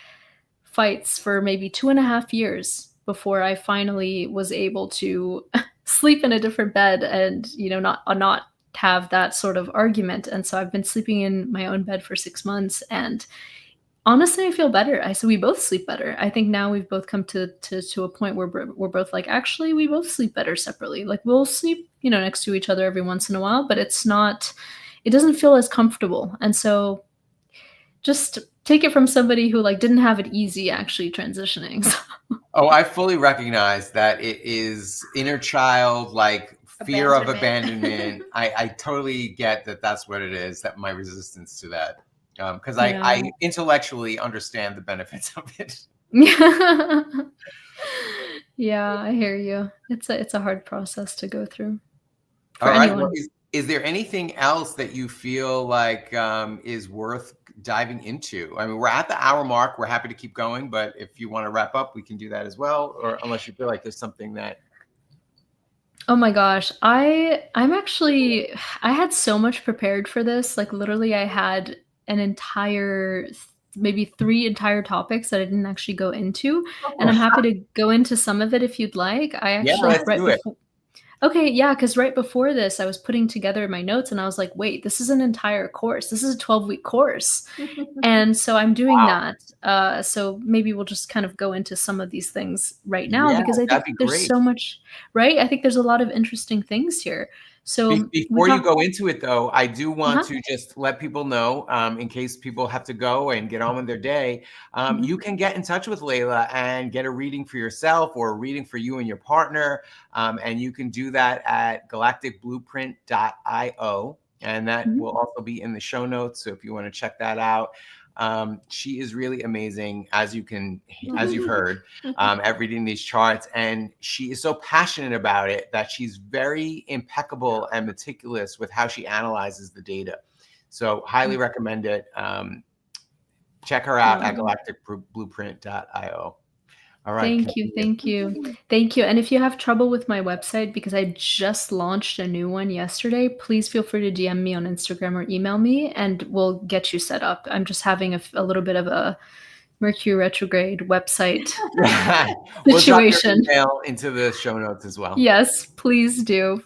fights for maybe 2.5 years before I finally was able to sleep in a different bed and, not have that sort of argument. And so I've been sleeping in my own bed for 6 months, and honestly, I feel better. We both sleep better. I think now we've both come to a point where we're both like, actually, we both sleep better separately. Like we'll sleep, next to each other every once in a while, but it doesn't feel as comfortable. And so just take it from somebody who like didn't have it easy actually transitioning. Oh, I fully recognize that it is inner child, like fear of abandonment. I totally get that that's what it is, that my resistance to that. Because I intellectually understand the benefits of it. Yeah, I hear you. It's a hard process to go through. All right. Well, is there anything else that you feel like is worth diving into? I mean, we're at the hour mark. We're happy to keep going, but if you want to wrap up, we can do that as well. Or unless you feel like there's something that. Oh my gosh, I had so much prepared for this. Like literally, I had an entire maybe 3 entire topics that I didn't actually go into, and I'm happy to go into some of it if you'd like. I actually let's do it. Okay, yeah, because right before this, I was putting together my notes and I was like, wait, this is an entire course. This is a 12-week course. And so I'm doing that. So maybe we'll just kind of go into some of these things right now because I think there's so much, right? I think there's a lot of interesting things here. So before you go into it, though, I do want to just let people know, in case people have to go and get on with their day, you can get in touch with Leila and get a reading for yourself or a reading for you and your partner. And you can do that at galacticblueprint.io. And that will also be in the show notes. So if you want to check that out. She is really amazing, as you've heard, at reading these charts. And she is so passionate about it that she's very impeccable and meticulous with how she analyzes the data. So highly recommend it. Check her out at galacticblueprint.io. All right. Thank you. And if you have trouble with my website, because I just launched a new one yesterday, please feel free to DM me on Instagram or email me and we'll get you set up. I'm just having a little bit of a Mercury retrograde website situation. We'll drop your email into the show notes as well. Yes, please do.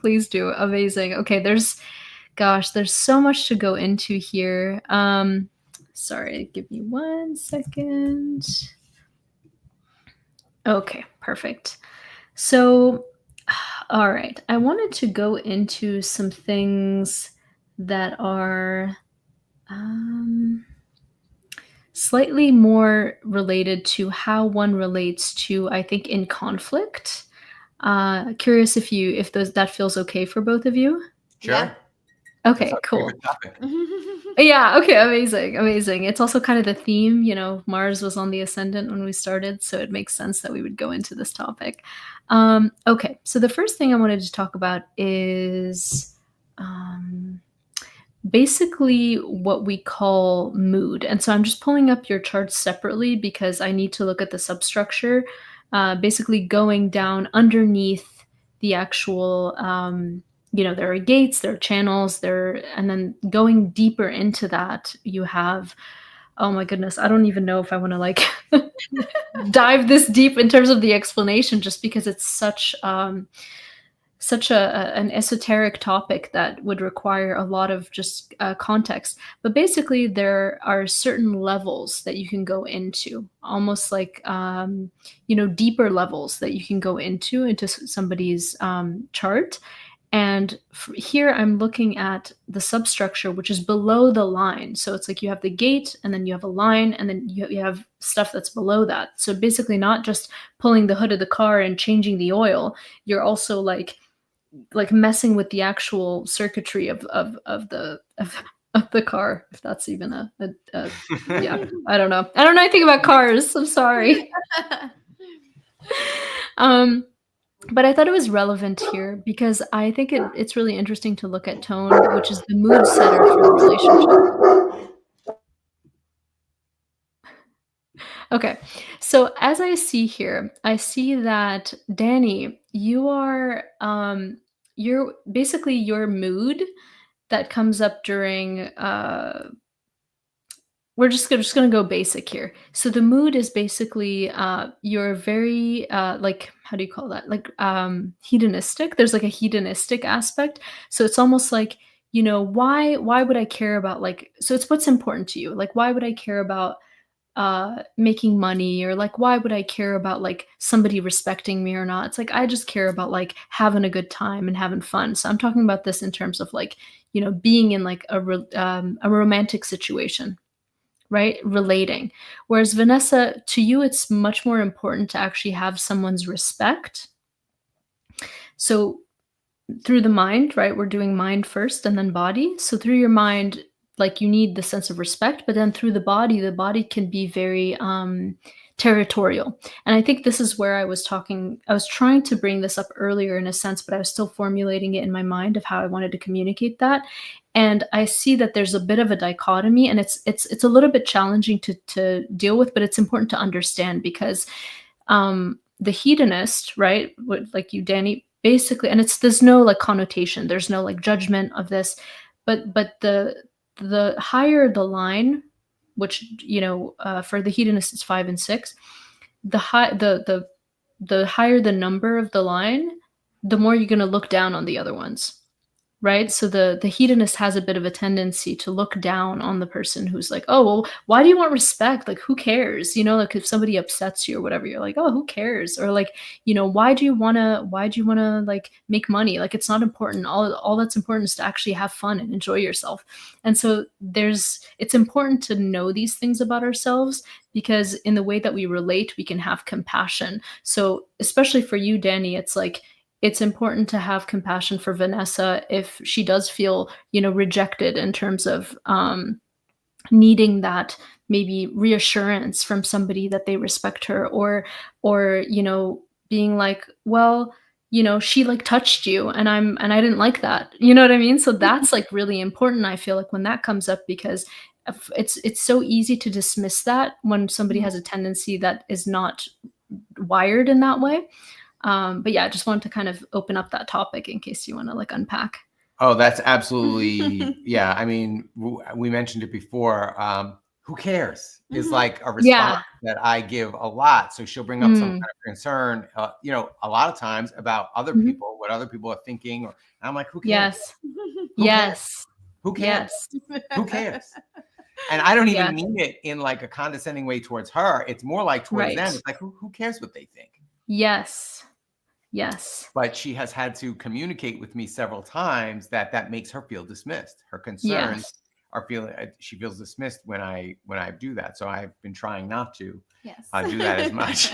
Amazing. Okay, there's so much to go into here. Sorry, give me 1 second. Okay, perfect. So, all right, I wanted to go into some things that are slightly more related to how one relates to, I think, in conflict. Curious if that feels okay for both of you. Sure. Yeah. Okay, cool. Yeah, okay, amazing. It's also kind of the theme, Mars was on the ascendant when we started, so it makes sense that we would go into this topic. Okay, so the first thing I wanted to talk about is basically what we call mood. And so I'm just pulling up your charts separately because I need to look at the substructure, basically going down underneath the actual there are gates, there are channels, and then going deeper into that, you have, oh my goodness, I don't even know if I want to like dive this deep in terms of the explanation, just because it's such an esoteric topic that would require a lot of just context. But basically, there are certain levels that you can go into, almost like deeper levels that you can go into somebody's chart. And here I'm looking at the substructure, which is below the line. So it's like you have the gate, and then you have a line, and then you have stuff that's below that. So basically not just pulling the hood of the car and changing the oil, you're also like messing with the actual circuitry of the car, if that's even a yeah. I don't know anything about cars. I'm sorry. But I thought it was relevant here because I think it's really interesting to look at tone, which is the mood setter for the relationship. Okay, so as I see here, I see that Danny, you are you're basically your mood that comes up during we're just gonna go basic here. So the mood is basically you're very like, how do you call that? Like hedonistic. There's like a hedonistic aspect. So it's almost like, why would I care about, like, so it's what's important to you. Like, why would I care about making money, or like, why would I care about like somebody respecting me or not? It's like, I just care about like having a good time and having fun. So I'm talking about this in terms of like, being in like a romantic situation, right? Relating. Whereas Vanessa, to you, it's much more important to actually have someone's respect. So through the mind, right? We're doing mind first and then body. So through your mind, like, you need the sense of respect, but then through the body can be very territorial. And I think this is where I was trying to bring this up earlier in a sense, but I was still formulating it in my mind of how I wanted to communicate that. And I see that there's a bit of a dichotomy, and it's a little bit challenging to deal with, but it's important to understand because the hedonist, right, like you, Danny, basically, and there's no like connotation, there's no like judgment of this, but the higher the line, which for the hedonist is 5 and 6, the higher the number of the line, the more you're going to look down on the other ones, right? So the hedonist has a bit of a tendency to look down on the person who's like, oh, well, why do you want respect? Like, who cares? Like if somebody upsets you or whatever, you're like, oh, who cares? Or like, why do you want to like make money? Like, it's not important. All that's important is to actually have fun and enjoy yourself. And so it's important to know these things about ourselves, because in the way that we relate, we can have compassion. So especially for you, Danny, it's like, it's important to have compassion for Vanessa if she does feel, rejected in terms of needing that maybe reassurance from somebody that they respect her, or being like, well, she like touched you and I didn't like that. You know what I mean? So that's like really important, I feel like, when that comes up, because it's so easy to dismiss that when somebody has a tendency that is not wired in that way. But yeah, I just wanted to kind of open up that topic in case you want to like unpack. Oh, that's absolutely, yeah. I mean, we mentioned it before. Who cares is like a response that I give a lot. So she'll bring up some kind of concern, a lot of times about other people, what other people are thinking. And I'm like, who cares? Yes. Who Yes. cares? Who cares? Yes. Who cares? And I don't even mean it in like a condescending way towards her. It's more like towards them. It's like, who cares what they think? Yes. Yes. But she has had to communicate with me several times that makes her feel dismissed. Her concerns are she feels dismissed when I do that. So I've been trying not to do that as much.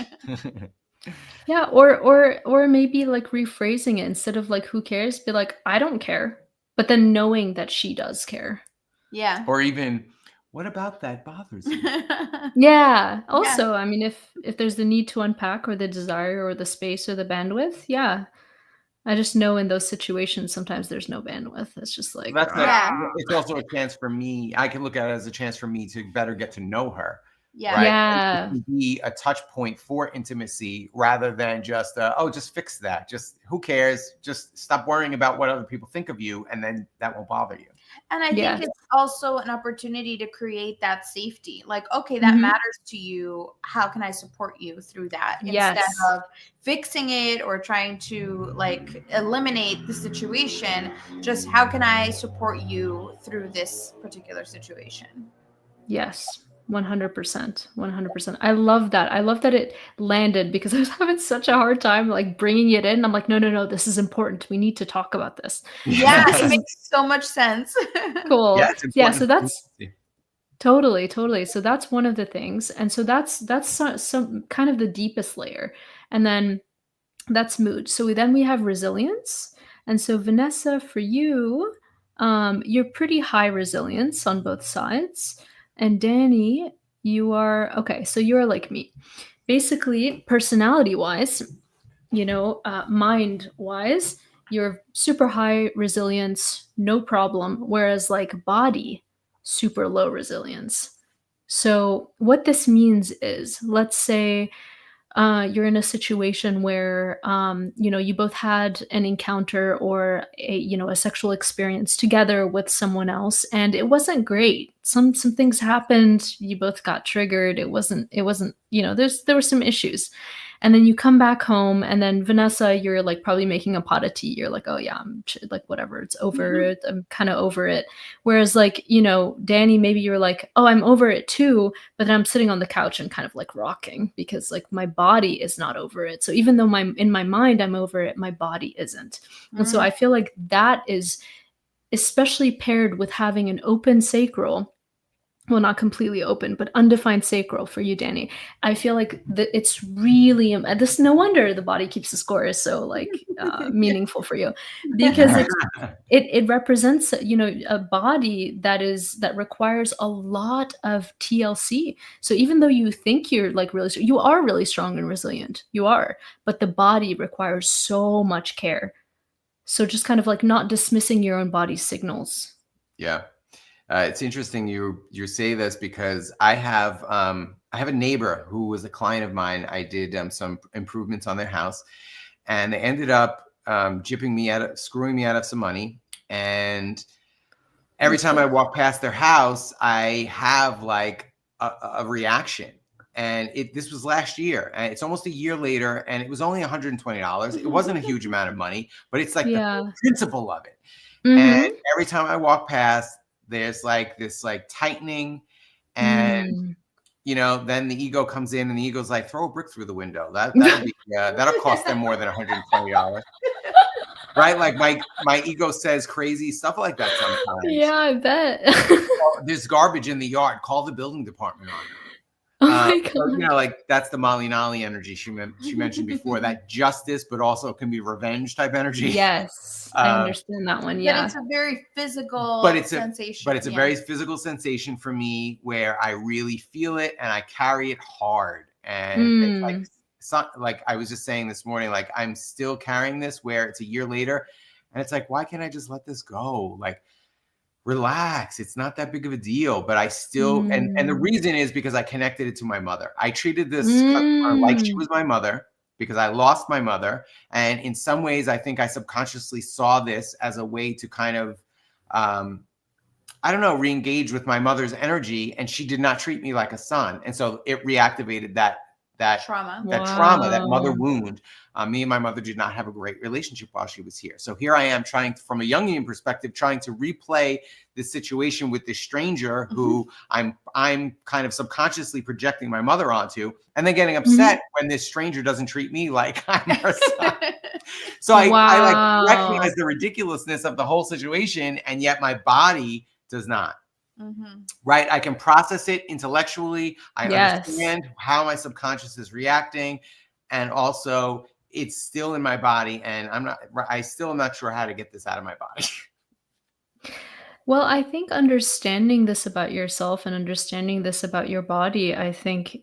Yeah, or maybe like rephrasing it, instead of like, who cares, be like, I don't care, but then knowing that she does care. Yeah. Or even, what about that bothers you? Yeah. Also, I mean, if there's the need to unpack, or the desire, or the space, or the bandwidth, I just know in those situations sometimes there's no bandwidth. It's just like, it's also a chance for me. I can look at it as a chance for me to better get to know her. Yeah. Right? Yeah. It can be a touch point for intimacy, rather than just just fix that. Just, who cares? Just stop worrying about what other people think of you, and then that won't bother you. And I think it's also an opportunity to create that safety. Like, okay, that matters to you. How can I support you through that? Instead of fixing it or trying to like eliminate the situation, just how can I support you through this particular situation? Yes. 100%. 100%. I love that. I love that it landed because I was having such a hard time like bringing it in. I'm like, no, no, no, this is important. We need to talk about this. Yeah, This it is makes so much sense. cool. Yeah, it's Yeah, so important. that's totally, totally. So that's one of the things. And so that's some kind of the deepest layer. And then that's mood. So we have resilience. And so Vanessa, for you, you're pretty high resilience on both sides. And Danny, you are okay. So you're like me, basically personality wise, mind wise, you're super high resilience, no problem. Whereas like body, super low resilience. So what this means is, let's say you're in a situation where you both had an encounter or a sexual experience together with someone else and it wasn't great. Some things happened, you both got triggered. It wasn't there were some issues. And then you come back home and then Vanessa, you're like probably making a pot of tea. You're like, oh yeah, like whatever, it's over it. I'm kind of over it. Whereas like, Danny, maybe you're like, oh, I'm over it too, but then I'm sitting on the couch and kind of like rocking because like my body is not over it. So even though in my mind I'm over it, my body isn't. And so I feel like that is especially paired with having an open sacral. Well, not completely open, but undefined sacral for you, Danny. I feel like it's really this. No wonder the body keeps the score is so like meaningful for you, because it represents a body that requires a lot of TLC. So even though you think you're like you are really strong and resilient, you are, but the body requires so much care. So just kind of like not dismissing your own body's signals. Yeah. It's interesting you say this because I have a neighbor who was a client of mine. I did some improvements on their house, and they ended up screwing me out of some money. And every time I walk past their house, I have like a reaction. And this was last year, and it's almost a year later, and it was only $120. It wasn't a huge amount of money, but it's like the principle of it. And every time I walk past, there's like this like tightening, and then the ego comes in, and the ego's like, throw a brick through the window. That'll cost them more than $120. Right? Like my ego says crazy stuff like that sometimes. Yeah, I bet. There's garbage in the yard. Call the building department on it. Oh my God. So, like that's the Molly Nolly energy she mentioned before, that justice, but also can be revenge type energy. Yes, I understand that one. Yeah, but it's a very physical sensation. But it's a very physical sensation for me where I really feel it and I carry it hard. And it's like I was just saying this morning, like I'm still carrying this where it's a year later, and it's like, why can't I just let this go? Like, relax, it's not that big of a deal. But I still and the reason is because I connected it to my mother. I treated this customer like she was my mother because I lost my mother, and in some ways I think I subconsciously saw this as a way to kind of re-engage with my mother's energy, and she did not treat me like a son, and so it reactivated that trauma, that mother wound. Me and my mother did not have a great relationship while she was here. So here I am trying, from a Jungian perspective, trying to replay this situation with this stranger who I'm kind of subconsciously projecting my mother onto, and then getting upset when this stranger doesn't treat me like I'm her son. So I like recognize the ridiculousness of the whole situation, and yet my body does not. Right? I can process it intellectually. I understand how my subconscious is reacting. And also it's still in my body, and I still am not sure how to get this out of my body. Well, I think understanding this about yourself and understanding this about your body, I think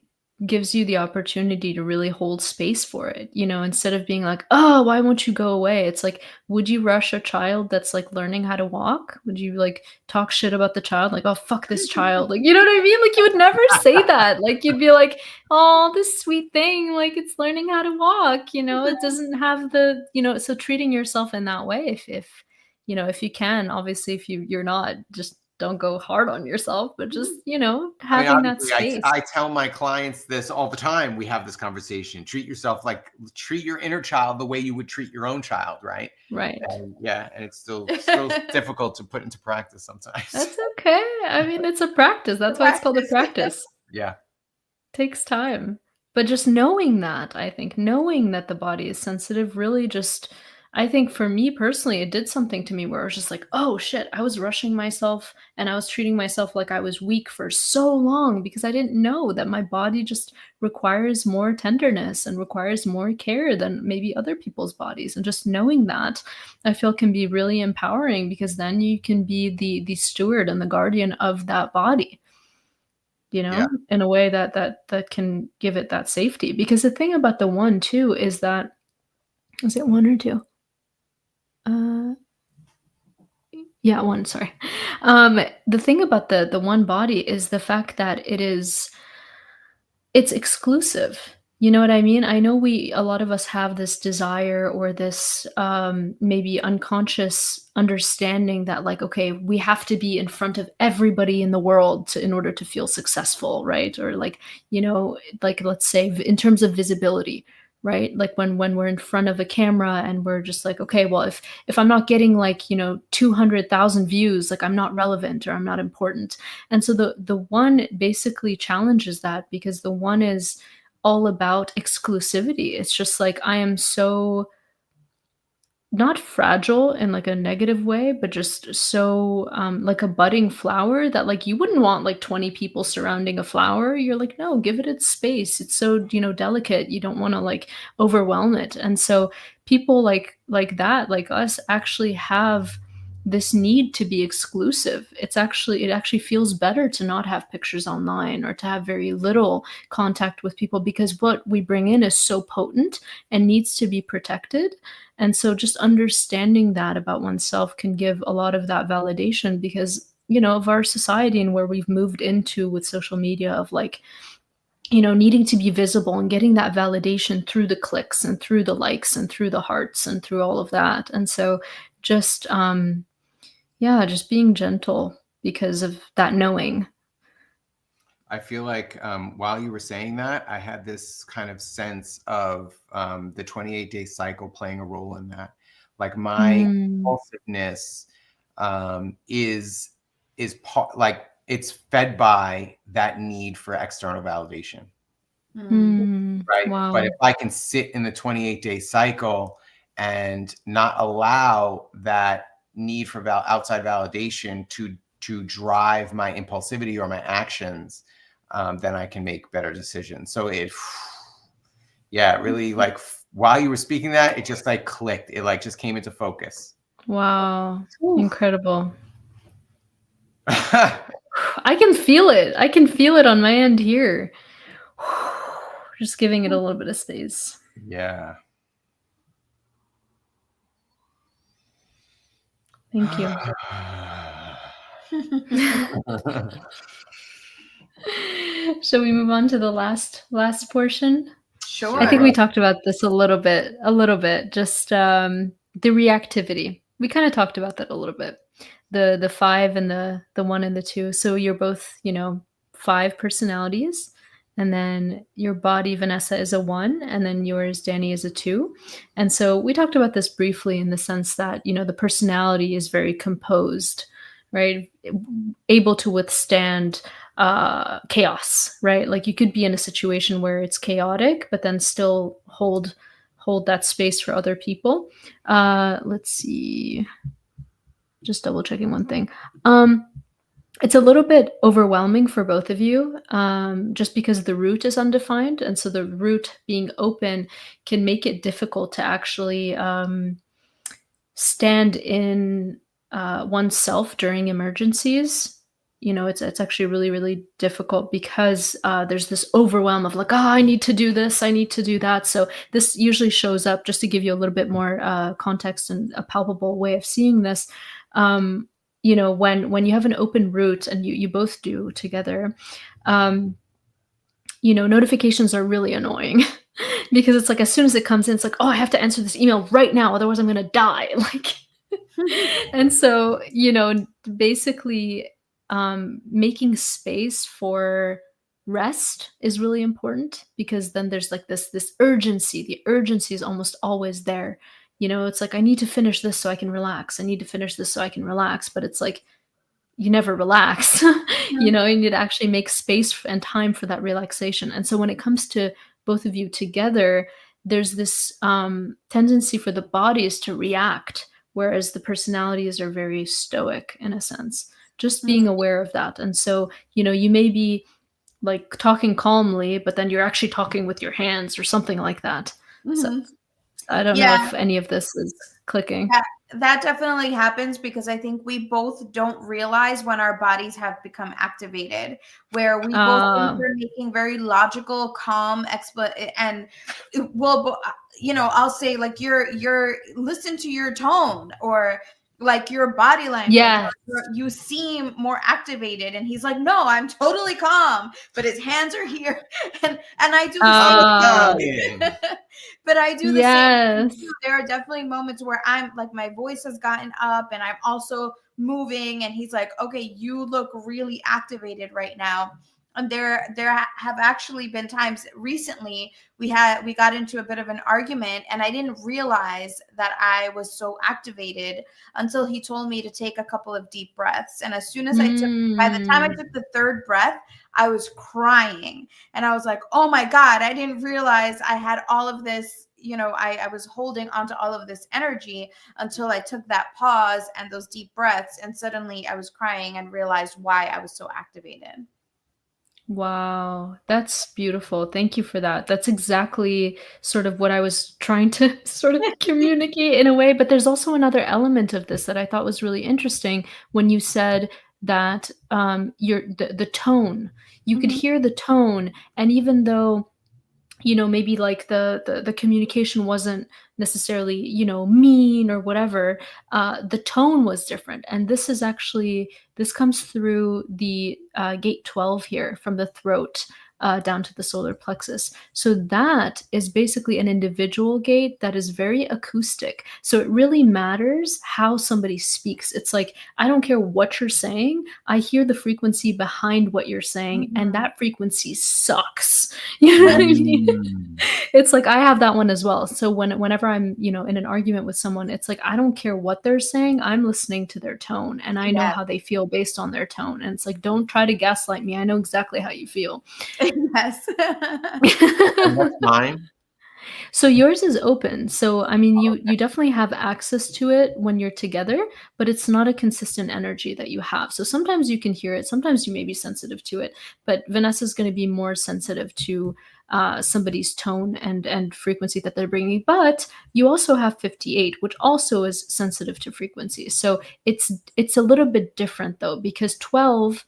gives you the opportunity to really hold space for it, instead of being like, oh, why won't you go away? It's like, would you rush a child that's like learning how to walk? Would you like talk shit about the child? Like, oh, fuck this child. Like, you know what I mean? Like, you would never say that. Like, you'd be like, oh, this sweet thing, like it's learning how to walk, it doesn't have the, so treating yourself in that way, if you can, obviously, if you're not, just don't go hard on yourself, but just, having that space. I tell my clients this all the time. We have this conversation. Treat your inner child the way you would treat your own child, right? Right. And it's still difficult to put into practice sometimes. That's okay. I mean, it's a practice. That's why it's called a practice. Yeah. Takes time. But just knowing that, I think, knowing that the body is sensitive really just I think for me personally, it did something to me where I was just like, "Oh shit, I was rushing myself and I was treating myself like I was weak for so long because I didn't know that my body just requires more tenderness and requires more care than maybe other people's bodies." And just knowing that, I feel can be really empowering because then you can be the steward and the guardian of that body. Yeah. In a way that can give it that safety. Because the thing about the one too is that is it 1 or 2? Uh, yeah, 1, sorry. The thing about the one body is the fact that it's exclusive. You know what I mean? I know a lot of us have this desire or this maybe unconscious understanding that like, okay, we have to be in front of everybody in the world in order to feel successful, right? Or like, like let's say in terms of visibility, right? Like when we're in front of a camera and we're just like, okay, well, if I'm not getting like 200,000 views, like I'm not relevant or I'm not important. And so the one basically challenges that because the one is all about exclusivity. It's just like I am so not fragile in like a negative way, but just so like a budding flower that like you wouldn't want like 20 people surrounding a flower. You're like, no, give it its space. It's so, delicate. You don't want to like overwhelm it. And so people like that, like us, actually have this need to be exclusive. It actually feels better to not have pictures online or to have very little contact with people because what we bring in is so potent and needs to be protected. And so just understanding that about oneself can give a lot of that validation because, of our society and where we've moved into with social media of like, needing to be visible and getting that validation through the clicks and through the likes and through the hearts and through all of that. And so just, just being gentle because of that knowing. I feel like while you were saying that, I had this kind of sense of the 28-day cycle playing a role in that. Like my impulsiveness is part like it's fed by that need for external validation, right? Wow. But if I can sit in the 28-day cycle and not allow that need for outside validation to drive my impulsivity or my actions, then I can make better decisions. So it really like while you were speaking that, it just like clicked. It like just came into focus. Wow. Incredible. I can feel it. I can feel it on my end here. Just giving it a little bit of space. Yeah. Thank you. Shall we move on to the last portion? Sure. I think we talked about this a little bit. Just the reactivity. We kind of talked about that a little bit. The 5 and the 1 and the 2. So you're both, 5 personalities. And then your body, Vanessa, is a 1, and then yours, Danny, is a 2. And so we talked about this briefly in the sense that, the personality is very composed, right? Able to withstand chaos, right? Like you could be in a situation where it's chaotic, but then still hold that space for other people. Let's see. Just double checking one thing. It's a little bit overwhelming for both of you, just because the root is undefined. And so the root being open can make it difficult to actually stand in oneself during emergencies. It's actually really, really difficult because there's this overwhelm of like, I need to do this, I need to do that. So this usually shows up, just to give you a little bit more context and a palpable way of seeing this. When you have an open root, and you both do together, notifications are really annoying because it's like as soon as it comes in, it's like, oh, I have to answer this email right now, otherwise I'm going to die. Like, and so, basically making space for rest is really important because then there's like this urgency. The urgency is almost always there. It's like, I need to finish this so I can relax. I need to finish this so I can relax. But it's like, you never relax. You know, you need to actually make space and time for that relaxation. And so when it comes to both of you together, there's this tendency for the bodies to react, whereas the personalities are very stoic in a sense. Just being aware of that. And so, you know, you may be like talking calmly, but then you're actually talking with your hands or something like that. So I don't know if any of this is clicking. That definitely happens because I think we both don't realize when our bodies have become activated, where we both think we're making very logical, calm and well, you know, I'll say like you're listen to your tone or like your body language. Yeah. You seem more activated, and he's like, no, I'm totally calm, but his hands are here, and I do the same. But I do the same thing too. There are definitely moments where I'm like, my voice has gotten up and I'm also moving, and he's like, okay, you look really activated right now. And there have actually been times recently we got into a bit of an argument, and I didn't realize that I was so activated until he told me to take a couple of deep breaths. And as soon as by the time I took the third breath, I was crying, and I was like, oh my God, I didn't realize I had all of this, you know, I was holding onto all of this energy until I took that pause and those deep breaths, and suddenly I was crying and realized why I was so activated. Wow, that's beautiful. Thank you for that. That's exactly sort of what I was trying to sort of communicate in a way. But there's also another element of this that I thought was really interesting when you said that the tone, you could hear the tone, and even though, you know, maybe like the communication wasn't necessarily, you know, mean or whatever, the tone was different. And this comes through the gate 12 here, from the throat down to the solar plexus. So that is basically an individual gate that is very acoustic. So it really matters how somebody speaks. It's like, I don't care what you're saying, I hear the frequency behind what you're saying, and that frequency sucks. You know what I mean? It's like, I have that one as well. So whenever I'm, you know, in an argument with someone, it's like, I don't care what they're saying, I'm listening to their tone, and I know how they feel based on their tone. And it's like, don't try to gaslight me, I know exactly how you feel. Yes. And that's mine. So yours is open. So I mean, you definitely have access to it when you're together, but it's not a consistent energy that you have. So sometimes you can hear it, sometimes you may be sensitive to it, but Vanessa's going to be more sensitive to somebody's tone and frequency that they're bringing. But you also have 58, which also is sensitive to frequency. So it's a little bit different though, because 12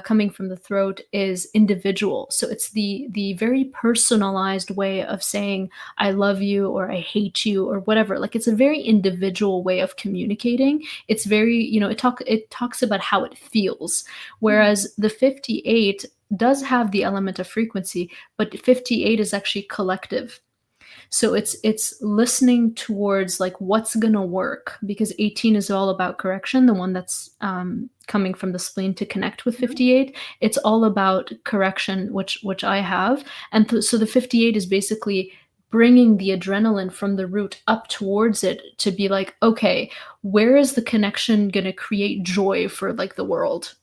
coming from the throat is individual. So it's the very personalized way of saying I love you or I hate you or whatever. Like, it's a very individual way of communicating. It's very, you know, it talks about how it feels. Whereas the 58 does have the element of frequency, but 58 is actually collective. So it's listening towards like what's gonna work, because 18 is all about correction, the one that's coming from the spleen to connect with 58. It's all about correction, which I have, and so the 58 is basically bringing the adrenaline from the root up towards it to be like, okay, where is the connection gonna create joy for like the world?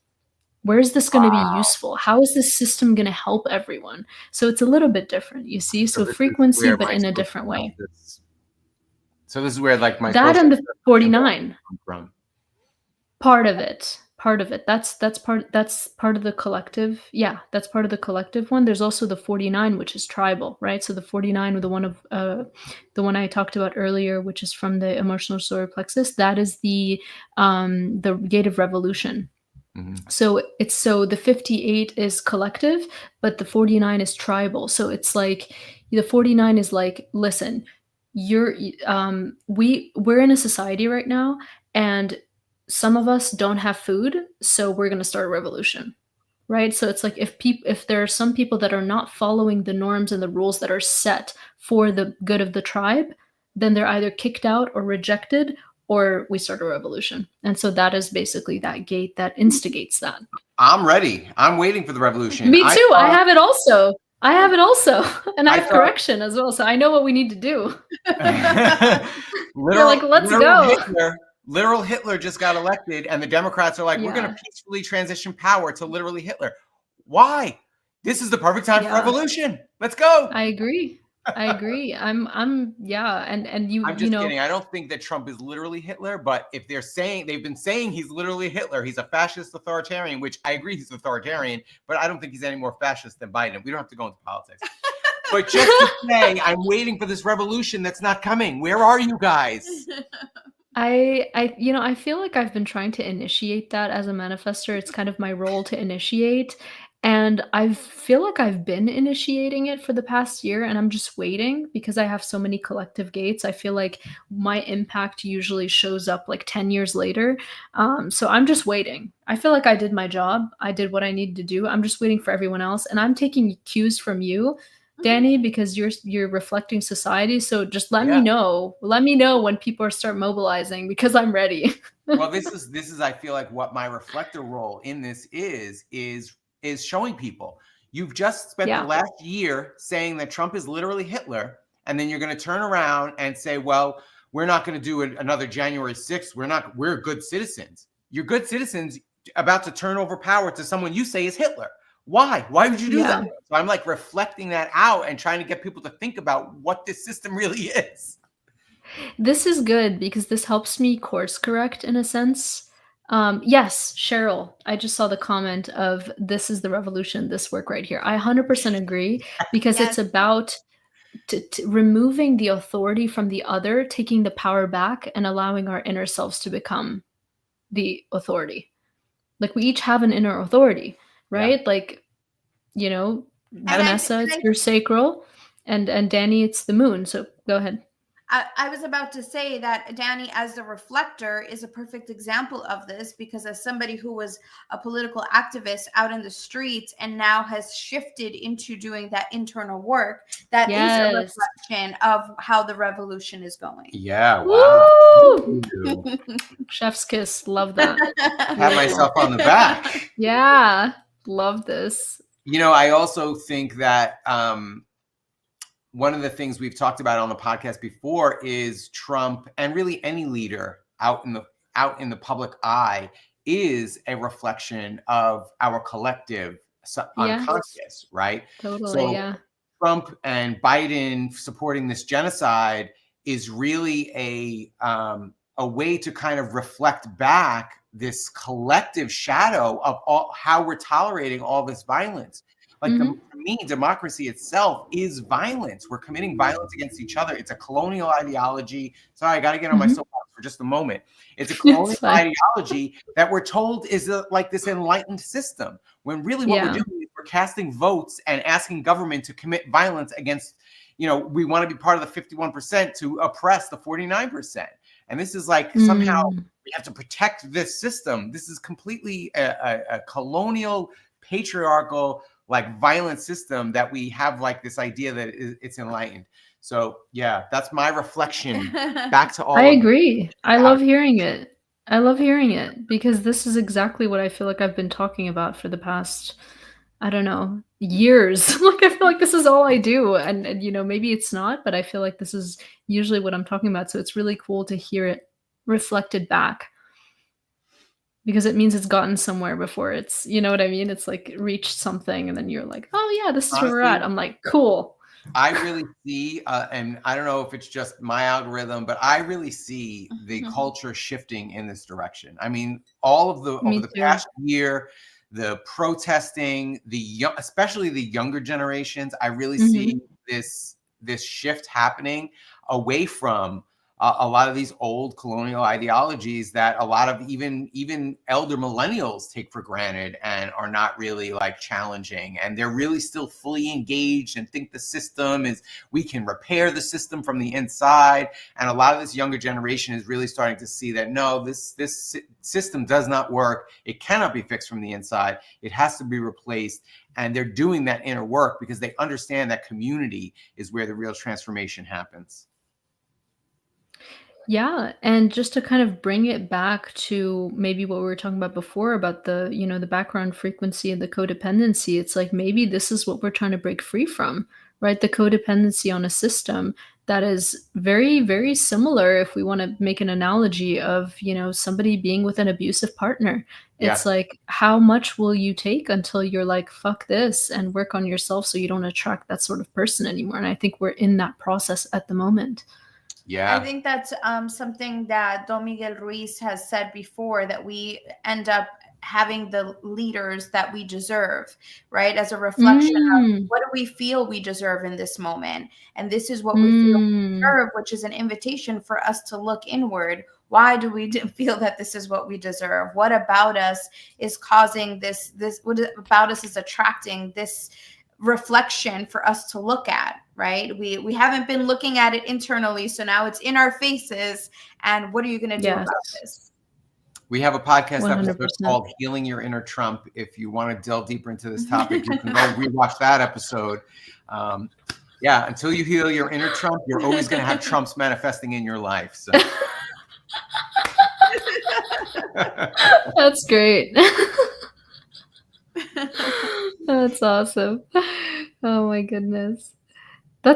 Where is this going to be useful? How is this system going to help everyone? So it's a little bit different, you see? So frequency, but in a different way. So this is where like my that and the 49 from. Part of it. That's part of the collective. Yeah, that's part of the collective one. There's also the 49, which is tribal, right? So the 49, the one I talked about earlier, which is from the emotional solar plexus, that is the gate of revolution. So the 58 is collective, but the 49 is tribal. So it's like the 49 is like, listen, we're in a society right now, and some of us don't have food, so we're going to start a revolution, right? So it's like if there are some people that are not following the norms and the rules that are set for the good of the tribe, then they're either kicked out or rejected, or we start a revolution. And so that is basically that gate that instigates that. I'm ready. I'm waiting for the revolution. Me too. I have it also. And I have correction as well. So I know what we need to do. We're like, let's go. literal Hitler just got elected, and the Democrats are like, we're going Yeah. to peacefully transition power to literally Hitler. Why? This is the perfect time for Yeah. revolution. Let's go. I agree. I agree. Yeah, and I'm you just know, kidding. I don't think that Trump is literally Hitler, but if they've been saying he's literally Hitler, he's a fascist authoritarian, which I agree he's authoritarian, but I don't think he's any more fascist than Biden. We don't have to go into politics. But just to say, I'm waiting for this revolution that's not coming. Where are you guys? I feel like I've been trying to initiate that as a manifestor. It's kind of my role to initiate. And I feel like I've been initiating it for the past year, and I'm just waiting because I have so many collective gates. I feel like my impact usually shows up like 10 years later. So I'm just waiting. I feel like I did my job. I did what I needed to do. I'm just waiting for everyone else. And I'm taking cues from you, Danny, because you're reflecting society. So just let me know. Let me know when people start mobilizing because I'm ready. Well, this is I feel like what my reflector role in this is showing people. You've just spent the last year saying that Trump is literally Hitler, and then you're going to turn around and say, well, we're not going to do another January 6th. We're good citizens. You're good citizens about to turn over power to someone you say is Hitler. Why? Why would you do that? So I'm like reflecting that out and trying to get people to think about what this system really is. This is good because this helps me course correct in a sense. Yes, Cheryl, I just saw the comment of this is the revolution, this work right here. I 100% agree because it's about removing the authority from the other, taking the power back and allowing our inner selves to become the authority. Like we each have an inner authority, right? Like, Vanessa, it's your sacral, and Danny, it's the moon. So go ahead. I was about to say that Danny, as the reflector, is a perfect example of this because as somebody who was a political activist out in the streets and now has shifted into doing that internal work, that is a reflection of how the revolution is going. Yeah, wow. Chef's kiss. Love that. Pat myself on the back. Yeah, love this. I also think that one of the things we've talked about on the podcast before is Trump, and really any leader out in the public eye, is a reflection of our collective unconscious, right? Totally, so Trump and Biden supporting this genocide is really a way to kind of reflect back this collective shadow of how we're tolerating all this violence. Like to me, democracy itself is violence. We're committing violence against each other. It's a colonial ideology. Sorry, I got to get on my soapbox for just a moment. It's a colonial ideology that we're told is like this enlightened system, when really what we're doing is we're casting votes and asking government to commit violence against, we want to be part of the 51% to oppress the 49%. And this is like somehow we have to protect this system. This is completely a colonial, patriarchal, like violent system that we have, like this idea that it's enlightened. So yeah, that's my reflection back to all. I agree. I love hearing it. I love hearing it because this is exactly what I feel like I've been talking about for the past, I don't know, years. Like I feel like this is all I do, and maybe it's not, but I feel like this is usually what I'm talking about. So it's really cool to hear it reflected back, because it means it's gotten somewhere before it's, you know what I mean? It's like reached something and then you're like, oh yeah, this is where we're at. I'm like, cool. I really see, and I don't know if it's just my algorithm, but I really see the culture shifting in this direction. I mean, over the past year, the protesting, especially the younger generations, I really see this shift happening away from a lot of these old colonial ideologies that a lot of even elder millennials take for granted and are not really like challenging. And they're really still fully engaged and think the system we can repair the system from the inside. And a lot of this younger generation is really starting to see that, no, this system does not work. It cannot be fixed from the inside. It has to be replaced. And they're doing that inner work because they understand that community is where the real transformation happens. Yeah, and just to kind of bring it back to maybe what we were talking about before about the background frequency and the codependency, it's like maybe this is what we're trying to break free from, right? The codependency on a system that is very, very similar if we want to make an analogy of, somebody being with an abusive partner. It's Yeah. like, how much will you take until you're like, fuck this, and work on yourself so you don't attract that sort of person anymore? And I think we're in that process at the moment. Yeah. I think that's something that Don Miguel Ruiz has said before, that we end up having the leaders that we deserve, right? As a reflection of what do we feel we deserve in this moment. And this is what we feel we deserve, which is an invitation for us to look inward. Why do we feel that this is what we deserve? What about us is causing this? What about us is attracting this reflection for us to look at, right? We haven't been looking at it internally, so now it's in our faces. And what are you going to do about this? We have a podcast episode 100%. called Healing Your Inner Trump. If you want to delve deeper into this topic, you can go rewatch that episode. Yeah, until you heal your inner Trump, you're always going to have Trumps manifesting in your life. So. That's great. That's awesome. Oh my goodness. I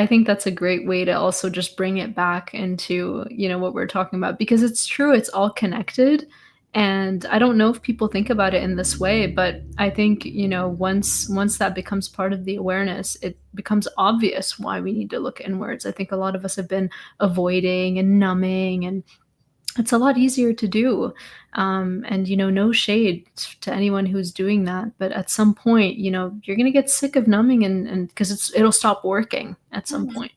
think that's a great way to also just bring it back into, what we're talking about, because it's true, it's all connected. And I don't know if people think about it in this way, but I think, once that becomes part of the awareness, it becomes obvious why we need to look inwards. I think a lot of us have been avoiding and numbing, and it's a lot easier to do. And, no shade to anyone who's doing that. But at some point, you're going to get sick of numbing, and because it'll stop working at some point.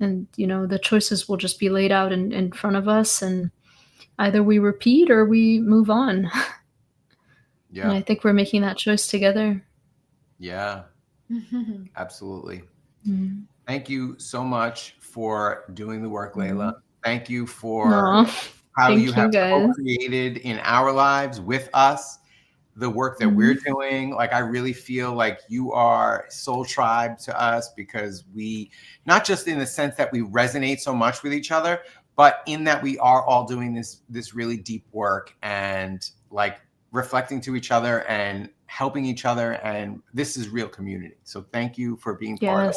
And, the choices will just be laid out in front of us, and either we repeat or we move on. Yeah. And I think we're making that choice together. Yeah, absolutely. Mm-hmm. Thank you so much for doing the work, Leila. Thank you for how you have co-created in our lives with us the work that we're doing. Like, I really feel like you are soul tribe to us, because we, not just in the sense that we resonate so much with each other, but in that we are all doing this really deep work, and like reflecting to each other and helping each other. And this is real community. So thank you for being part of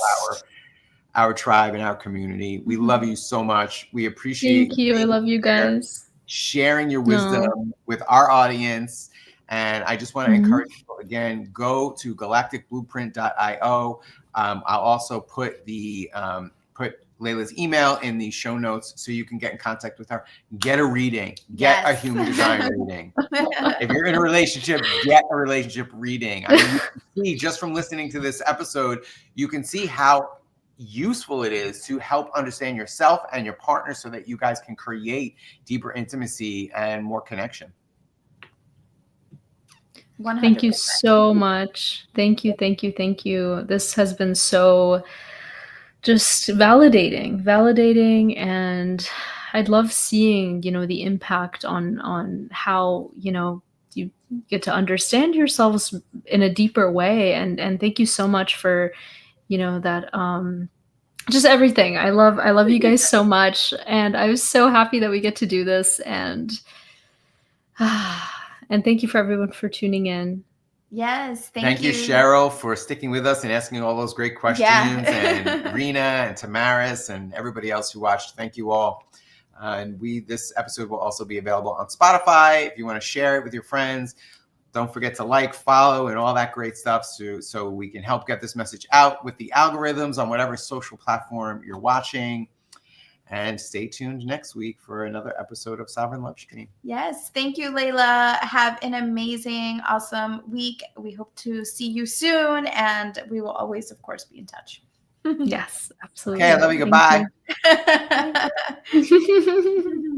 our tribe and our community. We love you so much. We appreciate Thank you. I love you guys. Sharing your wisdom with our audience. And I just want to encourage people, again, go to galacticblueprint.io. I'll also put Leila's email in the show notes so you can get in contact with her. Get a reading. Get a human design reading. If you're in a relationship, get a relationship reading. I mean, you can see, just from listening to this episode, you can see how useful it is to help understand yourself and your partner, so that you guys can create deeper intimacy and more connection. 100%. Thank you so much. Thank you. This has been so just validating, and I'd love seeing, the impact on how, you get to understand yourselves in a deeper way. And thank you so much for, that, just everything. I love you guys so much, and I was so happy that we get to do this, and thank you for everyone for tuning in. Yes, thank you, Cheryl, for sticking with us and asking all those great questions, and Rena and Tamaris and everybody else who watched. Thank you all. And this episode will also be available on Spotify if you want to share it with your friends. Don't forget to like, follow, and all that great stuff, so we can help get this message out with the algorithms on whatever social platform you're watching. And stay tuned next week for another episode of Sovereign Lovestream. Yes. Thank you, Leila. Have an amazing, awesome week. We hope to see you soon, and we will always, of course, be in touch. Yes, absolutely. Okay, I love you. Goodbye. You.